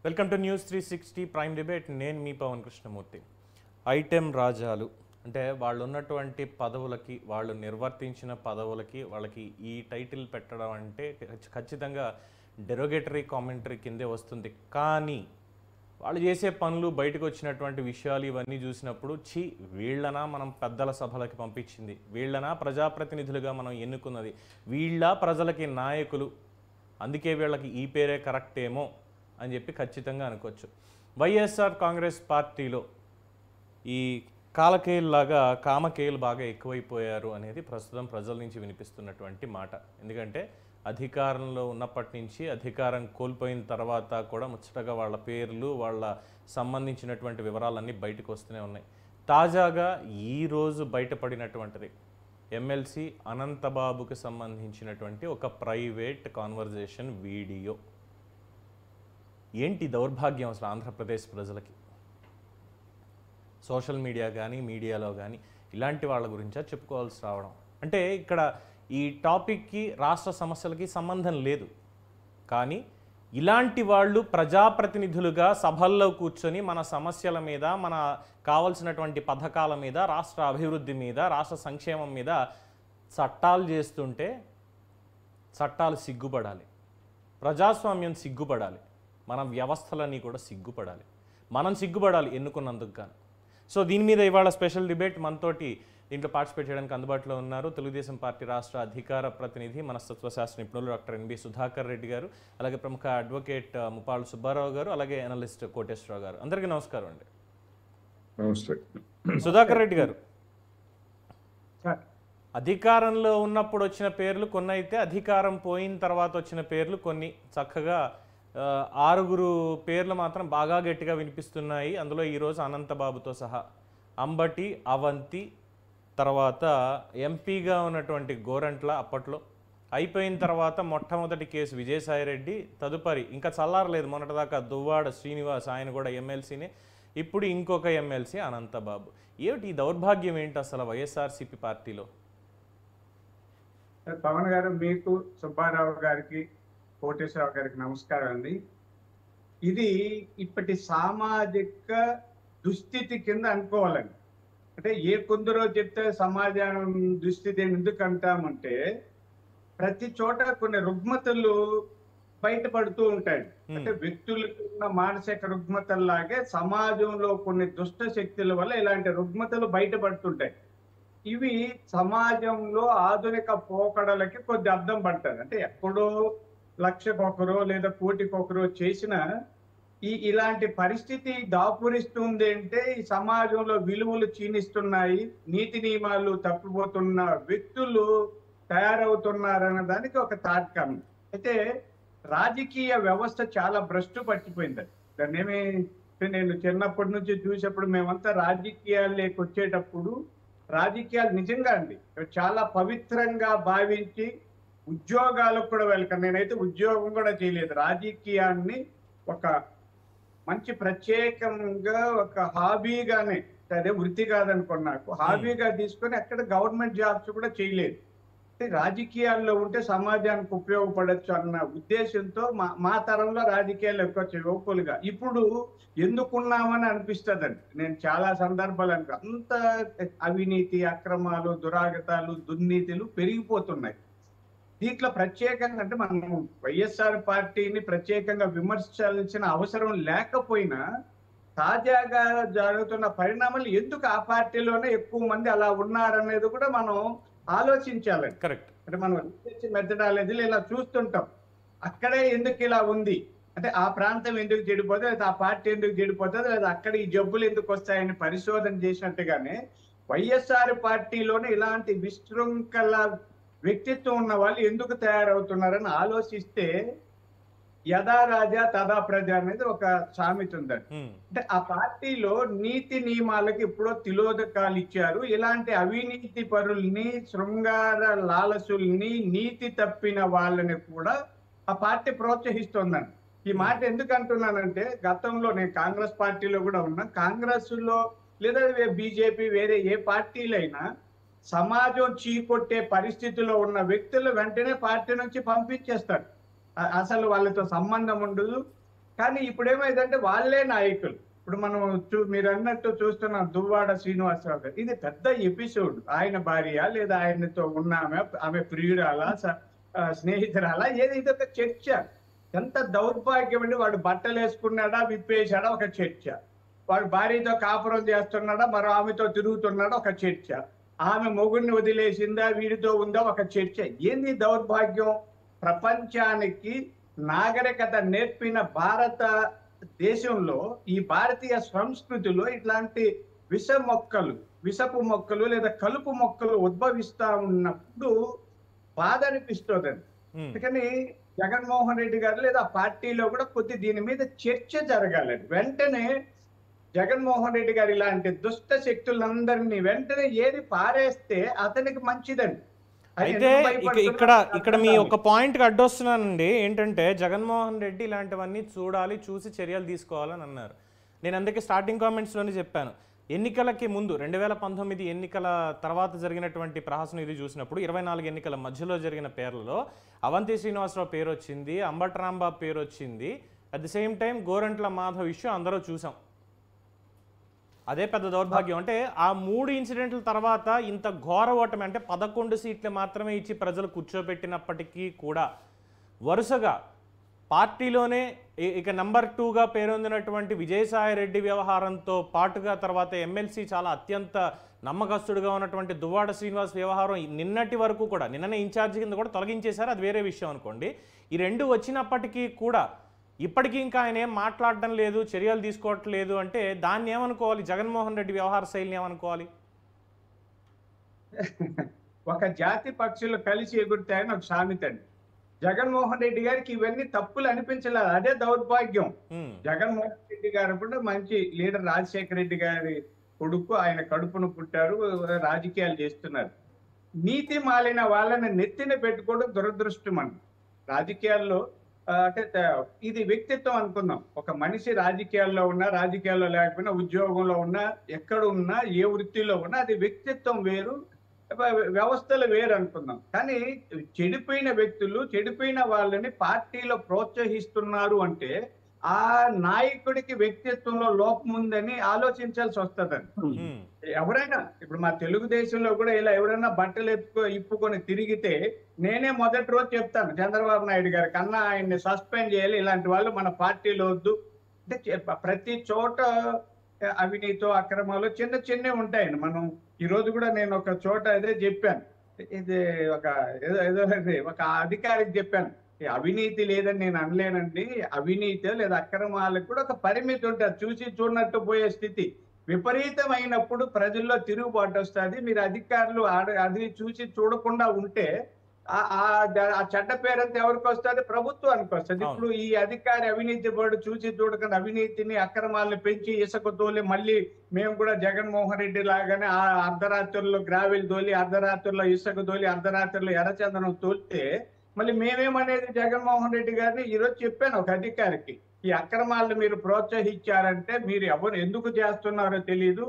Welcome to news 360 prime debate. నేను మీ Pawan Krishnamurthy. Item రాజాలు అంటే వాళ్ళు ఉన్నటువంటి పదవులకి, వాళ్ళు నిర్వర్తించిన పదవులకి వాళ్ళకి ఈ టైటిల్ పెట్టడం అంటే ఖచ్చితంగా డెరోగేటరీ కామెంటరీ కిందే వస్తుంది. కానీ వాళ్ళు చేసే పనులు, బయటకు వచ్చినటువంటి విషయాలు ఇవన్నీ చూసినప్పుడు వీళ్ళనా మనం పెద్దల సభలకి పంపించింది, వీళ్ళనా ప్రజాప్రతినిధులుగా మనం ఎన్నుకున్నది, వీళ్ళ ప్రజలకి నాయకులు, అందుకే వీళ్ళకి ఈ పేరే కరెక్ట్ ఏమో అని చెప్పి ఖచ్చితంగా అనుకోవచ్చు. వైఎస్ఆర్ కాంగ్రెస్ పార్టీలో ఈ కాలకేయుల్లాగా కామకేయులు బాగా ఎక్కువైపోయారు అనేది ప్రస్తుతం ప్రజల నుంచి వినిపిస్తున్నటువంటి మాట. ఎందుకంటే అధికారంలో ఉన్నప్పటి నుంచి అధికారం కోల్పోయిన తర్వాత కూడా ముచ్చటగా వాళ్ళ పేర్లు, వాళ్ళ సంబంధించినటువంటి వివరాలన్నీ బయటకు వస్తూనే ఉన్నాయి. తాజాగా ఈరోజు బయటపడినటువంటిది ఎమ్మెల్సీ అనంతబాబుకి సంబంధించినటువంటి ఒక ప్రైవేట్ కాన్వర్జేషన్ వీడియో. ఏంటి దౌర్భాగ్యం అసలు ఆంధ్రప్రదేశ్ ప్రజలకి? సోషల్ మీడియా కానీ, మీడియాలో కానీ ఇలాంటి వాళ్ళ గురించా చెప్పుకోవాల్సి రావడం? అంటే ఇక్కడ ఈ టాపిక్కి, రాష్ట్ర సమస్యలకి సంబంధం లేదు, కానీ ఇలాంటి వాళ్ళు ప్రజాప్రతినిధులుగా సభల్లో కూర్చొని మన సమస్యల మీద, మన కావాల్సినటువంటి పథకాల మీద, రాష్ట్ర అభివృద్ధి మీద, రాష్ట్ర సంక్షేమం మీద చట్టాలు చేస్తుంటే చట్టాలు సిగ్గుపడాలి, ప్రజాస్వామ్యం సిగ్గుపడాలి, మన వ్యవస్థలన్నీ కూడా సిగ్గుపడాలి, మనం సిగ్గుపడాలి ఎన్నుకున్నందుకు కానీ. సో దీని మీద ఇవాళ స్పెషల్ డిబేట్ మనతోటి దీంట్లో పార్టిసిపేట్ చేయడానికి అందుబాటులో ఉన్నారు తెలుగుదేశం పార్టీ రాష్ట్ర అధికార ప్రతినిధి, మనస్తత్వశాస్త్ర నిపుణులు డాక్టర్ ఎన్బి సుధాకర్ రెడ్డి గారు, అలాగే ప్రముఖ అడ్వకేట్ ముప్పాళ్ళు సుబ్బారావు గారు, అలాగే అనలిస్ట్ కోటేశ్వరరావు గారు. అందరికీ నమస్కారం అండి. నమస్తే. సుధాకర్ రెడ్డి గారు, అధికారంలో ఉన్నప్పుడు వచ్చిన పేర్లు కొన్ని అయితే, అధికారం పోయిన తర్వాత వచ్చిన పేర్లు కొన్ని. చక్కగా 6 పేర్లు మాత్రం బాగా గట్టిగా వినిపిస్తున్నాయి. అందులో ఈరోజు అనంతబాబుతో సహా అంబటి, అవంతి, తర్వాత ఎంపీగా ఉన్నటువంటి గోరంట్ల అప్పట్లో అయిపోయిన తర్వాత మొట్టమొదటి కేసు విజయసాయిరెడ్డి, తదుపరి ఇంకా చల్లారలేదు మొన్నటిదాకా దువ్వాడ శ్రీనివాస్, ఆయన కూడా ఎమ్మెల్సీనే, ఇప్పుడు ఇంకొక ఎమ్మెల్సీ అనంతబాబు. ఏమిటి ఈ దౌర్భాగ్యం ఏంటి అసలు వైఎస్ఆర్సీపీ పార్టీలో? పవన్ గారు, మీకు, సుబ్బారావు గారికి, కోటేశ్వరరావు గారికి నమస్కారం అండి. ఇది ఇప్పటి సామాజిక దుస్థితి కింద అనుకోవాలండి. అంటే ఏ కొందరో చెప్తే సమాజం దుస్థితి ఎందుకు అంటామంటే, ప్రతి చోట కొన్ని రుగ్మతలు బయటపడుతూ ఉంటాయి. అంటే వ్యక్తులకు ఉన్న మానసిక రుగ్మతల్లాగే సమాజంలో కొన్ని దుష్ట శక్తుల వల్ల ఇలాంటి రుగ్మతలు బయటపడుతుంటాయి. ఇవి సమాజంలో ఆధునిక పోకడలకి కొద్ది అర్థం పడుతుంది. అంటే ఎక్కడో లక్షకొకరో లేదా కోటికొకరో చేసిన ఇలాంటి పరిస్థితి దాపురిస్తుంది అంటే ఈ సమాజంలో విలువలు క్షీణిస్తున్నాయి, నీతి నియమాలు తప్పిపోతున్న వ్యక్తులు తయారవుతున్నారన్న దానికి ఒక తార్కాణం. అయితే రాజకీయ వ్యవస్థ చాలా భ్రష్టు పట్టిపోయింది. దాన్నేమి నేను చిన్నప్పటి నుంచి చూసేప్పుడు మేమంతా రాజకీయాల్లోకి వచ్చేటప్పుడు రాజకీయాలు నిజంగా అండి చాలా పవిత్రంగా భావించి ఉద్యోగాలకు కూడా వెళ్తాను. నేనైతే ఉద్యోగం కూడా చేయలేదు, రాజకీయాన్ని ఒక మంచి ప్రత్యేకంగా ఒక హాబీగానే, అదే వృత్తి కాదనుకోండి, నాకు హాబీగా తీసుకొని అక్కడ గవర్నమెంట్ జాబ్స్ కూడా చేయలేదు. రాజకీయాల్లో ఉంటే సమాజానికి ఉపయోగపడచ్చు అన్న ఉద్దేశంతో మా తరంలో రాజకీయాలు ఎక్కువ యువకులుగా ఇప్పుడు ఎందుకున్నామని అనిపిస్తుందండి. నేను చాలా సందర్భాలు అంత అవినీతి, అక్రమాలు, దురాగతాలు, దుర్నీతులు పెరిగిపోతున్నాయి. దీంట్లో ప్రత్యేకంగా అంటే మనం వైఎస్ఆర్ పార్టీని ప్రత్యేకంగా విమర్శించాల్సిన అవసరం లేకపోయినా తాజాగా జరుగుతున్న పరిణామాలు ఎందుకు ఆ పార్టీలోనే ఎక్కువ మంది అలా ఉన్నారనేది కూడా మనం ఆలోచించాలండి. కరెక్ట్. అంటే మనం రీసెర్చ్ మెథడాలజీలో ఇలా చూస్తుంటాం, అక్కడే ఎందుకు ఇలా ఉంది, అంటే ఆ ప్రాంతం ఎందుకు చెడిపోతుంది, లేదా ఆ పార్టీ ఎందుకు చెడిపోతుంది, లేదా అక్కడ ఈ జబ్బులు ఎందుకు వస్తాయని పరిశోధన చేసినట్టుగానే వైఎస్ఆర్ పార్టీలోనే ఇలాంటి విశృంఖల వ్యక్తిత్వం ఉన్న వాళ్ళు ఎందుకు తయారవుతున్నారని ఆలోచిస్తే యథా రాజా తదా ప్రజ అనేది ఒక సామెత ఉందండి. అంటే ఆ పార్టీలో నీతి నియమాలకి ఎప్పుడో తిలోదకాలు ఇచ్చారు. ఇలాంటి అవినీతి పరుల్ని, శృంగార లాలసుల్ని, నీతి తప్పిన వాళ్ళని కూడా ఆ పార్టీ ప్రోత్సహిస్తోందండి. ఈ మాట ఎందుకు అంటున్నానంటే, గతంలో నేను కాంగ్రెస్ పార్టీలో కూడా ఉన్నా, కాంగ్రెస్ లో లేదా బీజేపీ వేరే ఏ పార్టీలైనా సమాజం చీకొట్టే పరిస్థితిలో ఉన్న వ్యక్తులు వెంటనే పార్టీ నుంచి పంపించేస్తాడు. అసలు వాళ్ళతో సంబంధం ఉండదు. కానీ ఇప్పుడు ఏమైందంటే వాళ్ళే నాయకులు. ఇప్పుడు మనం మీరు అన్నట్టు చూస్తున్నాం దువ్వాడ శ్రీనివాసరావు గారు. ఇది పెద్ద ఎపిసోడ్. ఆయన భార్య లేదా ఆయనతో ఉన్న ఆమె ప్రియురాలా స్నేహితురాలా ఏది ఇదొక చర్చ. ఎంత దౌర్భాగ్యం అండి. వాడు బట్టలు వేసుకున్నాడా విప్పేశాడా ఒక చర్చ. వాడు భార్యతో కాపురం చేస్తున్నాడా మరో ఆమెతో తిరుగుతున్నాడా ఒక చర్చ. ఆమె మొగుడిని వదిలేసిందా వీడితో ఉందా ఒక చర్చ. ఏంది దౌర్భాగ్యం. ప్రపంచానికి నాగరికత నేర్పిన భారత దేశంలో ఈ భారతీయ సంస్కృతిలో ఇట్లాంటి విషపు మొక్కలు లేదా కలుపు మొక్కలు ఉద్భవిస్తా ఉన్నప్పుడు బాధ అనిపిస్తుందండి. అందుకని జగన్మోహన్ రెడ్డి గారు లేదా పార్టీలో కూడా కొద్ది దీని మీద చర్చ జరగాలండి. వెంటనే జగన్మోహన్ రెడ్డి గారు ఇలాంటి దుష్ట శక్తులందరినీ వెంటనే ఏది పారేస్తే అతనికి మంచిదండి. అయితే ఇక్కడ మీ ఒక పాయింట్కి అడ్డొస్తున్నానండి. ఏంటంటే జగన్మోహన్ రెడ్డి ఇలాంటివన్నీ చూడాలి, చూసి చర్యలు తీసుకోవాలని అన్నారు. నేను అందుకే స్టార్టింగ్ కామెంట్స్లోనే చెప్పాను, ఎన్నికలకి ముందు 2019 ఎన్నికల తర్వాత జరిగినటువంటి ప్రహసనం ఇది చూసినప్పుడు 24 ఎన్నికల మధ్యలో జరిగిన పేర్లలో అవంతి శ్రీనివాసరావు పేరు వచ్చింది, అంబటి రాంబాబు పేరు వచ్చింది. At the same time Gorantla Madhav issue అందరూ చూసాం. అదే పెద్ద దౌర్భాగ్యం. అంటే ఆ 3 ఇన్సిడెంట్ల తర్వాత ఇంత ఘోర ఓటమి, అంటే 11 సీట్లు మాత్రమే ఇచ్చి ప్రజలు కూర్చోబెట్టినప్పటికీ కూడా వరుసగా పార్టీలోనే ఇక నెంబర్ 2గా పేరొందినటువంటి విజయసాయి రెడ్డి వ్యవహారంతో పాటుగా తర్వాత ఎమ్మెల్సీ చాలా అత్యంత నమ్మకస్తుడుగా ఉన్నటువంటి దువ్వాడ శ్రీనివాస్ వ్యవహారం నిన్నటి వరకు కూడా, నిన్ననే ఇన్ఛార్జ్ కింద కూడా తొలగించేశారు, అది వేరే విషయం అనుకోండి. ఈ 2 వచ్చినప్పటికీ కూడా ఇప్పటికీ ఇంకా ఆయన ఏం మాట్లాడడం లేదు, చర్యలు తీసుకోవట్లేదు అంటే దాన్ని ఏమనుకోవాలి? జగన్మోహన్ రెడ్డి వ్యవహార శైలిని ఏమనుకోవాలి? ఒక జాతి పక్షులు కలిసి ఎగురుతాయని ఒక సామెత అండి. జగన్మోహన్ రెడ్డి గారికి ఇవన్నీ తప్పులు అనిపించలేదు, అదే దౌర్భాగ్యం. జగన్మోహన్ రెడ్డి గారు కూడా మంచి లీడర్, రాజశేఖర రెడ్డి గారి కొడుకు, ఆయన కడుపును పుట్టారు, రాజకీయాలు చేస్తున్నారు. నీతి మాలిన వాళ్ళని నెత్తిన పెట్టుకోవడం దురదృష్టం అండి రాజకీయాల్లో. అంటే ఇది వ్యక్తిత్వం అనుకుందాం. ఒక మనిషి రాజకీయాల్లో ఉన్నా, రాజకీయాల్లో లేకపోయినా, ఉద్యోగంలో ఉన్నా, ఎక్కడ ఉన్నా, ఏ వృత్తిలో ఉన్నా అది వ్యక్తిత్వం వేరు, వ్యవస్థలు వేరు అనుకుందాం. కానీ చెడిపోయిన వ్యక్తులు, చెడిపోయిన వాళ్ళని పార్టీలో ప్రోత్సహిస్తున్నారు అంటే ఆ నాయకుడికి వ్యక్తిత్వంలో లోపం ఉందని ఆలోచించాల్సి వస్తుందండి. ఎవరైనా ఇప్పుడు మా తెలుగుదేశంలో కూడా ఇలా ఎవరైనా బట్టలు ఇప్పుకొని తిరిగితే నేనే మొదటి రోజు చెప్తాను చంద్రబాబు నాయుడు గారికి, అన్న ఆయన్ని సస్పెండ్ చేయాలి, ఇలాంటి వాళ్ళు మన పార్టీలో వద్దు అంటే. ప్రతి చోట అవినీతి అక్రమాలు చిన్న చిన్నవి ఉంటాయండి. మనం ఈ రోజు కూడా నేను ఒక చోట అదే చెప్పాను, ఇది ఒక అధికారికి చెప్పాను, అవినీతి లేదని నేను అనలేనండి, అవినీతి లేదా అక్రమాలకు కూడా ఒక పరిమితి ఉంటుంది, చూసి చూడనట్టు పోయే స్థితి. విపరీతమైనప్పుడు ప్రజల్లో తిరుగుబాటు వస్తుంది. మీరు అధికారులు అది చూసి చూడకుండా ఉంటే ఆ చెడ్డ పేరంతా ఎవరికి వస్తుంది? ప్రభుత్వానికి వస్తుంది. ఇప్పుడు ఈ అధికారి అవినీతి పడు చూసి చూడకుండా అవినీతిని అక్రమాలను పెంచి ఇసుక తోలి, మళ్ళీ మేము కూడా జగన్మోహన్ రెడ్డి లాగానే ఆ అర్ధరాత్రుల్లో గ్రావెల్ తోలి, అర్ధరాత్రుల్లో ఇసుక తోలి, అర్ధరాత్రుల్లో ఎర్రచందనం తోలితే మళ్ళీ మేమేమనేది జగన్మోహన్ రెడ్డి గారిని ఈరోజు చెప్పాను ఒక అధికారికి, ఈ అక్రమాలను మీరు ప్రోత్సహించారంటే మీరు ఎవరు ఎందుకు చేస్తున్నారో తెలియదు,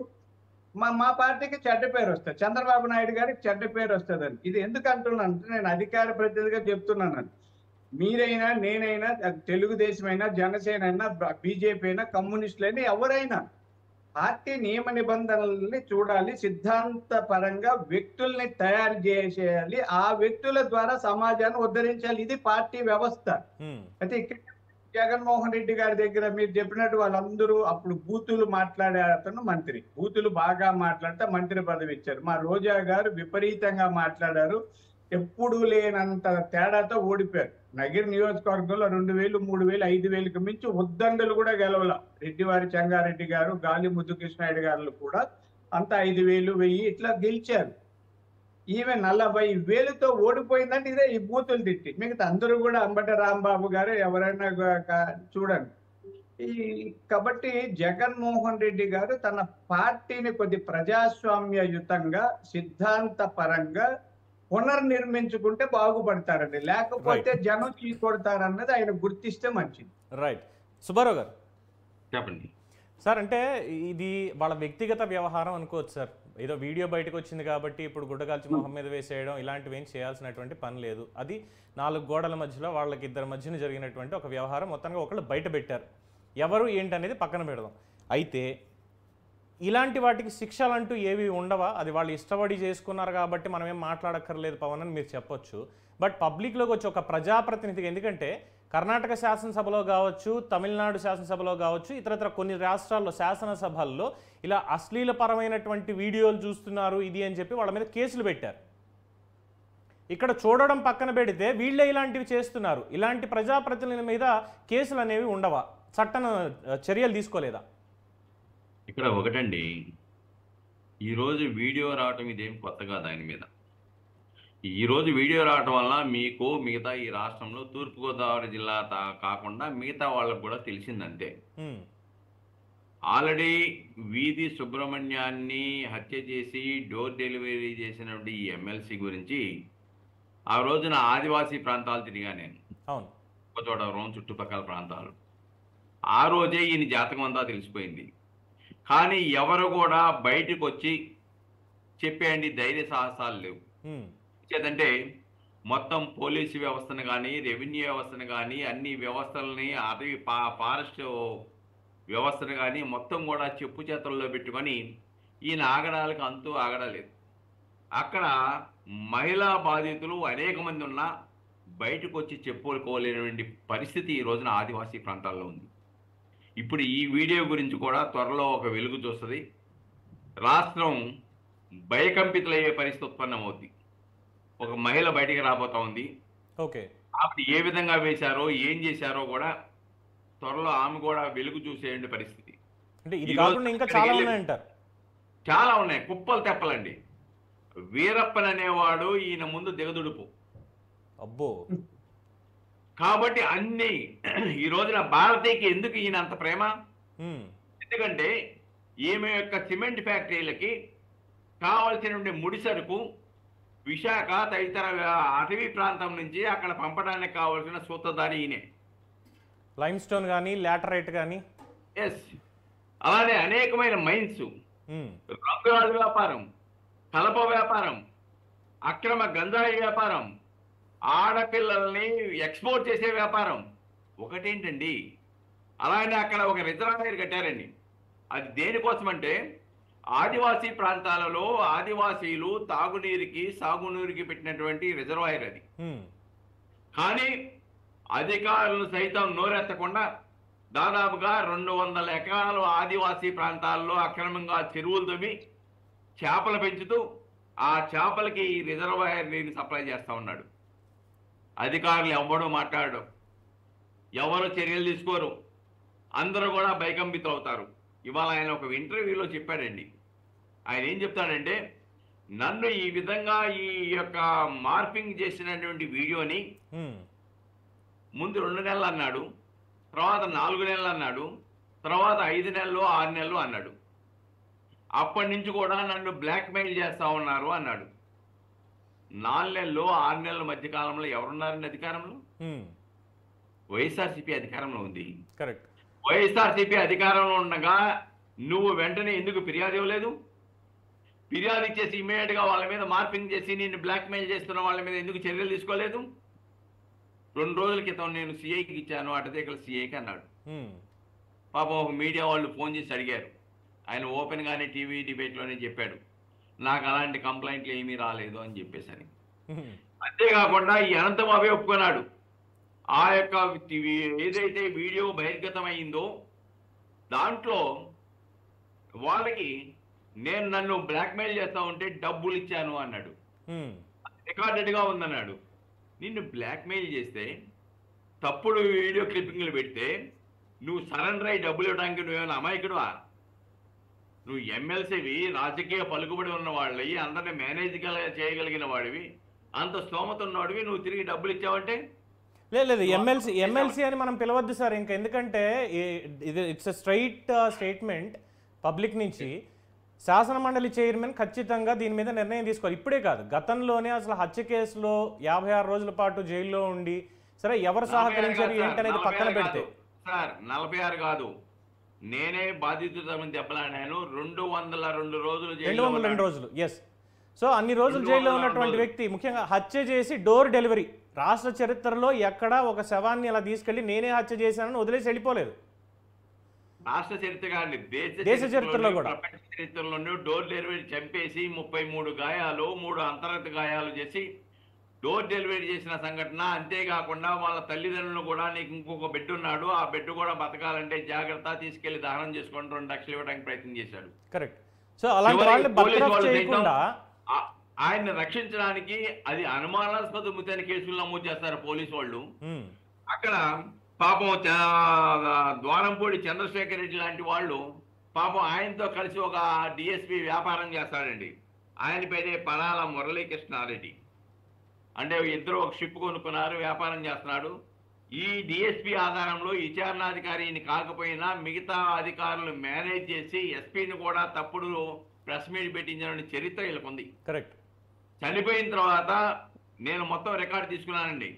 మా పార్టీకి చెడ్డ పేరు వస్తుంది, చంద్రబాబు నాయుడు గారికి చెడ్డ పేరు వస్తుందని. ఇది ఎందుకు అంటున్నాను అంటే నేను అధికార ప్రతినిధిగా చెప్తున్నాను. మీరైనా, నేనైనా, తెలుగుదేశం అయినా, జనసేన అయినా, బీజేపీ అయినా, కమ్యూనిస్టులైనా ఎవరైనా పార్టీ నియమ నిబంధనల్ని చూడాలి, సిద్ధాంత పరంగా వ్యక్తుల్ని తయారు చేసేయాలి, ఆ వ్యక్తుల ద్వారా సమాజాన్ని ఉద్ధరించాలి. ఇది పార్టీ వ్యవస్థ. అయితే ఇక్కడ జగన్మోహన్ రెడ్డి గారి దగ్గర మీరు చెప్పినట్టు వాళ్ళందరూ అప్పుడు బూతులు మాట్లాడే అతను మంత్రి, బూతులు బాగా మాట్లాడితే మంత్రి పదవి ఇచ్చారు. మా రోజా గారు విపరీతంగా మాట్లాడారు, ఎప్పుడు లేనంత తేడాతో ఓడిపోయారు. నగిరి నియోజకవర్గంలో 2000, 3000, 5000కి మించి ఉద్దండలు కూడా గెలవల. రెడ్డివారి చెంగారెడ్డి గారు, గాలి ముద్దుకృష్ణారెడ్డి గారు కూడా అంతా 5000, 1000 ఇట్లా గెలిచారు. ఈమె 40,000తో ఓడిపోయిందంటే ఇదే ఈ బూతులు తిట్టి. మిగతా అందరూ కూడా అంబటి రాంబాబు గారు ఎవరైనా చూడండి. కాబట్టి జగన్మోహన్ రెడ్డి గారు తన పార్టీని కొద్ది ప్రజాస్వామ్యయుతంగా, సిద్ధాంత పరంగా పునర్నిర్మించుకుంటే బాగుపడతారండి. లేకపోతే జనం చీకొడతారన్నది ఆయన గుర్తిస్తే మంచిది. రైట్. సుబ్బారావు గారు చెప్పండి సార్. అంటే ఇది వాళ్ళ వ్యక్తిగత వ్యవహారం అనుకోవచ్చు సార్. ఏదో వీడియో బయటకు వచ్చింది కాబట్టి ఇప్పుడు గుడ్డగాల్చి మొహం మీద వేసేయడం ఇలాంటివి ఏం చేయాల్సినటువంటి పని లేదు. అది 4 గోడల మధ్యలో వాళ్ళకి ఇద్దరి మధ్యన జరిగినటువంటి ఒక వ్యవహారం. మొత్తంగా ఒకళ్ళు బయట పెట్టారు. ఎవరు ఏంటనేది పక్కన పెడదాం. అయితే ఇలాంటి వాటికి శిక్షలు అంటూ ఏవి ఉండవా? అది వాళ్ళు ఇష్టపడి చేసుకున్నారు కాబట్టి మనం ఏం మాట్లాడక్కర్లేదు పవన్ అని మీరు చెప్పొచ్చు. బట్ పబ్లిక్లోకి వచ్చి ఒక ప్రజాప్రతినిధిగా, ఎందుకంటే కర్ణాటక శాసనసభలో కావచ్చు, తమిళనాడు శాసనసభలో కావచ్చు, ఇతరత్ర కొన్ని రాష్ట్రాల్లో శాసనసభల్లో ఇలా అశ్లీలపరమైనటువంటి వీడియోలు చూస్తున్నారు ఇది అని చెప్పి వాళ్ళ మీద కేసులు పెట్టారు. ఇక్కడ చూడడం పక్కన పెడితే వీళ్ళే ఇలాంటివి చేస్తున్నారు. ఇలాంటి ప్రజాప్రతినిధుల మీద కేసులు అనేవి ఉండవా? చట్టం చర్యలు తీసుకోలేదా? ఇక్కడ ఒకటండి, ఈరోజు వీడియో రావటం ఇదేం కొత్త కాదు ఆయన మీద. ఈరోజు వీడియో రావటం వల్ల మీకు మిగతా ఈ రాష్ట్రంలో తూర్పుగోదావరి జిల్లా కాకుండా మిగతా వాళ్ళకు కూడా తెలిసిందంతే. ఆల్రెడీ వీధి సుబ్రహ్మణ్యాన్ని హత్య చేసి డోర్ డెలివరీ చేసినటువంటి ఈ ఎమ్మెల్సీ గురించి ఆ రోజున ఆదివాసీ ప్రాంతాలు తిరిగా నేను, కొత్తగూడెం చుట్టుపక్కల ప్రాంతాలు. ఆ రోజే ఈయన జాతకం అంతా తెలిసిపోయింది. కానీ ఎవరు కూడా బయటకు వచ్చి చెప్పేయండి ధైర్య సాహసాలు లేవు. చేతంటే మొత్తం పోలీసు వ్యవస్థను కానీ, రెవెన్యూ వ్యవస్థను కానీ, అన్ని వ్యవస్థలని, అటవీ ఫారెస్ట్ వ్యవస్థను కానీ మొత్తం కూడా చెప్పు చేతుల్లో పెట్టుకొని ఈయన ఆగడాలకు అంతూ ఆగడలేదు. అక్కడ మహిళా బాధితులు అనేక మంది ఉన్నా బయటకు వచ్చి చెప్పుకోలేనటువంటి పరిస్థితి ఈ రోజున ఆదివాసీ ప్రాంతాల్లో ఉంది. ఇప్పుడు ఈ వీడియో గురించి కూడా త్వరలో ఒక వెలుగు చూస్తుంది. రాష్ట్రం భయకంపితులయ్యే పరిస్థితి ఉత్పన్నమవుద్ది. ఒక మహిళ బయటికి రాబోతా ఉంది. ఆవిడ ఏ విధంగా వేశారో ఏం చేశారో కూడా త్వరలో ఆమె కూడా వెలుగు చూసే పరిస్థితి. చాలా ఉన్నాయి, కుప్పలు తెప్పలండి. వీరప్పన్ అనేవాడు ఈయన ముందు దిగదుడుపు. అబ్బో. కాబట్టి అన్ని ఈ రోజున భారతీయకి ఎందుకు ఈయన అంత ప్రేమ? ఎందుకంటే ఈమె యొక్క సిమెంట్ ఫ్యాక్టరీలకి కావలసినటువంటి ముడి సరుకు విశాఖ తదితర అటవీ ప్రాంతం నుంచి అక్కడ పంపడానికి కావలసిన సూత్రధారి ఈయనే. లైమ్ స్టోన్ కానీ, లాటరైట్ కానీ, అలానే అనేకమైన మైన్స్, రంగురాళ్ళ వ్యాపారం, కలప వ్యాపారం, అక్రమ గంజాయి వ్యాపారం, ఆడపిల్లల్ని ఎక్స్పోర్ట్ చేసే వ్యాపారం ఒకటేంటండి. అలానే అక్కడ ఒక రిజర్వాయర్ కట్టారండి. అది దేనికోసమంటే ఆదివాసీ ప్రాంతాలలో ఆదివాసీలు తాగునీరుకి సాగునీరుకి పెట్టినటువంటి రిజర్వాయర్ అది. కానీ అధికారులు సైతం నోరెత్తకుండా దాదాపుగా 200 ఎకరాలు ఆదివాసీ ప్రాంతాల్లో అక్రమంగా చెరువులు తవ్వి చేపలు పెంచుతూ ఆ చేపలకి ఈ రిజర్వాయర్ నీరు సప్లై చేస్తూ ఉన్నాడు. అధికారులు ఎవడో మాట్లాడరు, ఎవరు చర్యలు తీసుకోరు, అందరూ కూడా భయకంపితులు అవుతారు. ఇవాళ ఆయన ఒక ఇంటర్వ్యూలో చెప్పాడండి. ఆయన ఏం చెప్తాడంటే, నన్ను ఈ విధంగా ఈ యొక్క మార్పింగ్ చేసినటువంటి వీడియోని ముందు 2 నెలలు అన్నాడు, తర్వాత 4 నెలలు అన్నాడు, తర్వాత 5 నెలలు 6 నెలలు అన్నాడు. అప్పటి నుంచి కూడా నన్ను బ్లాక్మెయిల్ చేస్తా ఉన్నారు అన్నాడు. 4 నెలలు 6 నెలల మధ్య కాలంలో ఎవరున్నారండి అధికారంలో? వైఎస్ఆర్సీపీ అధికారంలో ఉంది. కరెక్ట్. వైఎస్ఆర్సీపీ అధికారంలో ఉండగా నువ్వు వెంటనే ఎందుకు ఫిర్యాదు ఇవ్వలేదు? ఫిర్యాదు ఇచ్చేసి ఇమీడియట్ గా వాళ్ళ మీద మార్పింగ్ చేసి నిన్ను బ్లాక్మెయిల్ చేస్తున్న వాళ్ళ మీద ఎందుకు చర్యలు తీసుకోలేదు? 2 రోజుల క్రితం నేను సిఐకి ఇచ్చాను, అటదేకల సిఐకి అన్నాడు. పాపం ఒక మీడియా వాళ్ళు ఫోన్ చేసి అడిగారు. ఆయన ఓపెన్ గానే టీవీ డిబేట్లోనే చెప్పాడు, నాకు అలాంటి కంప్లైంట్లు ఏమీ రాలేదు అని చెప్పేసరి. అంతేకాకుండా ఈ అనంతబాబే ఒప్పుకున్నాడు. ఆ యొక్క ఏదైతే వీడియో బహిర్గతం అయిందో దాంట్లో వాళ్ళకి నన్ను బ్లాక్మెయిల్ చేస్తా ఉంటే డబ్బులు ఇచ్చాను అన్నాడు. రికార్డెడ్ గా ఉందన్నాడు. నిన్ను బ్లాక్మెయిల్ చేస్తే, తప్పుడు వీడియో క్లిప్పింగ్లు పెడితే నువ్వు సరెండర్ అయ్యి డబ్బులు ఇవ్వడానికి నువ్వేమైనా అమాయకుడువా? నువ్వు ఎమ్మెల్సీవి, రాజకీయ పలుకుబడి ఉన్న వాళ్ళవి, అందరినీ మేనేజ్ చేయగలిగిన వాడివి, అంత స్తోమత ఉన్నవాడివి, నువ్వు తిరిగి డబ్బులు ఇచ్చావంటే? లేదు, ఎమ్మెల్సీ అని మనం పిలవద్దు సార్ ఇంకా. ఎందుకంటే ఇట్స్ స్ట్రైట్ స్టేట్మెంట్ పబ్లిక్ నుంచి. శాసన మండలి చైర్మన్ ఖచ్చితంగా దీని మీద నిర్ణయం తీసుకోవాలి. ఇప్పుడే కాదు, గతంలోనే అసలు హత్య కేసులో 56 రోజుల పాటు జైల్లో ఉండి, సరే ఎవరు సహకరించారు ఏంటనేది పక్కన పెడితే, సార్ 46 కాదు, నేనే బాధితులతో దెబ్బలాడాను. 202 రోజులు 202 రోజులు. ఎస్. సో అన్ని రోజులు జైల్లో ఉన్నటువంటి 202 వ్యక్తి ముఖ్యంగా హత్య చేసి డోర్ డెలివరీ, రాష్ట్ర చరిత్రలో ఎక్కడా ఒక శవాన్ని అలా తీసుకెళ్లి నేనే హత్య చేశానని వదిలేసి వెళ్ళిపోలేదు. రాష్ట్ర చరిత్ర కానీ దేశ చరిత్రలో కూడా, ప్రపంచ చరిత్రలోనూ డోర్ డెలివరీ చంపేసి 33 గాయాలు, 3 అంతర్గత గాయాలు చేసి డోర్ డెలివరీ చేసిన సంఘటన. అంతేకాకుండా వాళ్ళ తల్లిదండ్రులు కూడా నీకు ఇంకొక బెడ్ ఉన్నాడు, ఆ బెడ్ కూడా బతకాలంటే జాగ్రత్త, తీసుకెళ్లి దహనం చేసుకొని 2 లక్షలు ఇవ్వడానికి ప్రయత్నం చేశాడు. కరెక్ట్. సో అలాంటి వాళ్ళని బర్తరఫ్ చేయకుండా ఆయన్ని రక్షించడానికి అది అనుమానాస్పద మృతి కేసులు నమోదు చేస్తారు పోలీసు వాళ్ళు. అక్కడ పాపం ద్వారంపూడి చంద్రశేఖర్ రెడ్డి లాంటి వాళ్ళు పాపం ఆయనతో కలిసి ఒక డిఎస్పీ వ్యాపారం చేస్తాడండి. ఆయన పేరే పనాల మురళీకృష్ణారెడ్డి. అంటే ఇద్దరు ఒక షిప్ కొనుక్కున్నారు, వ్యాపారం చేస్తున్నాడు. ఈ డిఎస్పీ ఆధారంలో విచారణాధికారిని కాకపోయినా మిగతా అధికారులు మేనేజ్ చేసి ఎస్పీని కూడా తప్పుడు ప్రెస్ మీట్ పెట్టించిన చరిత్ర వీళ్ళకుంది. కరెక్ట్. చనిపోయిన తర్వాత నేను మొత్తం రికార్డు తీసుకున్నానండి.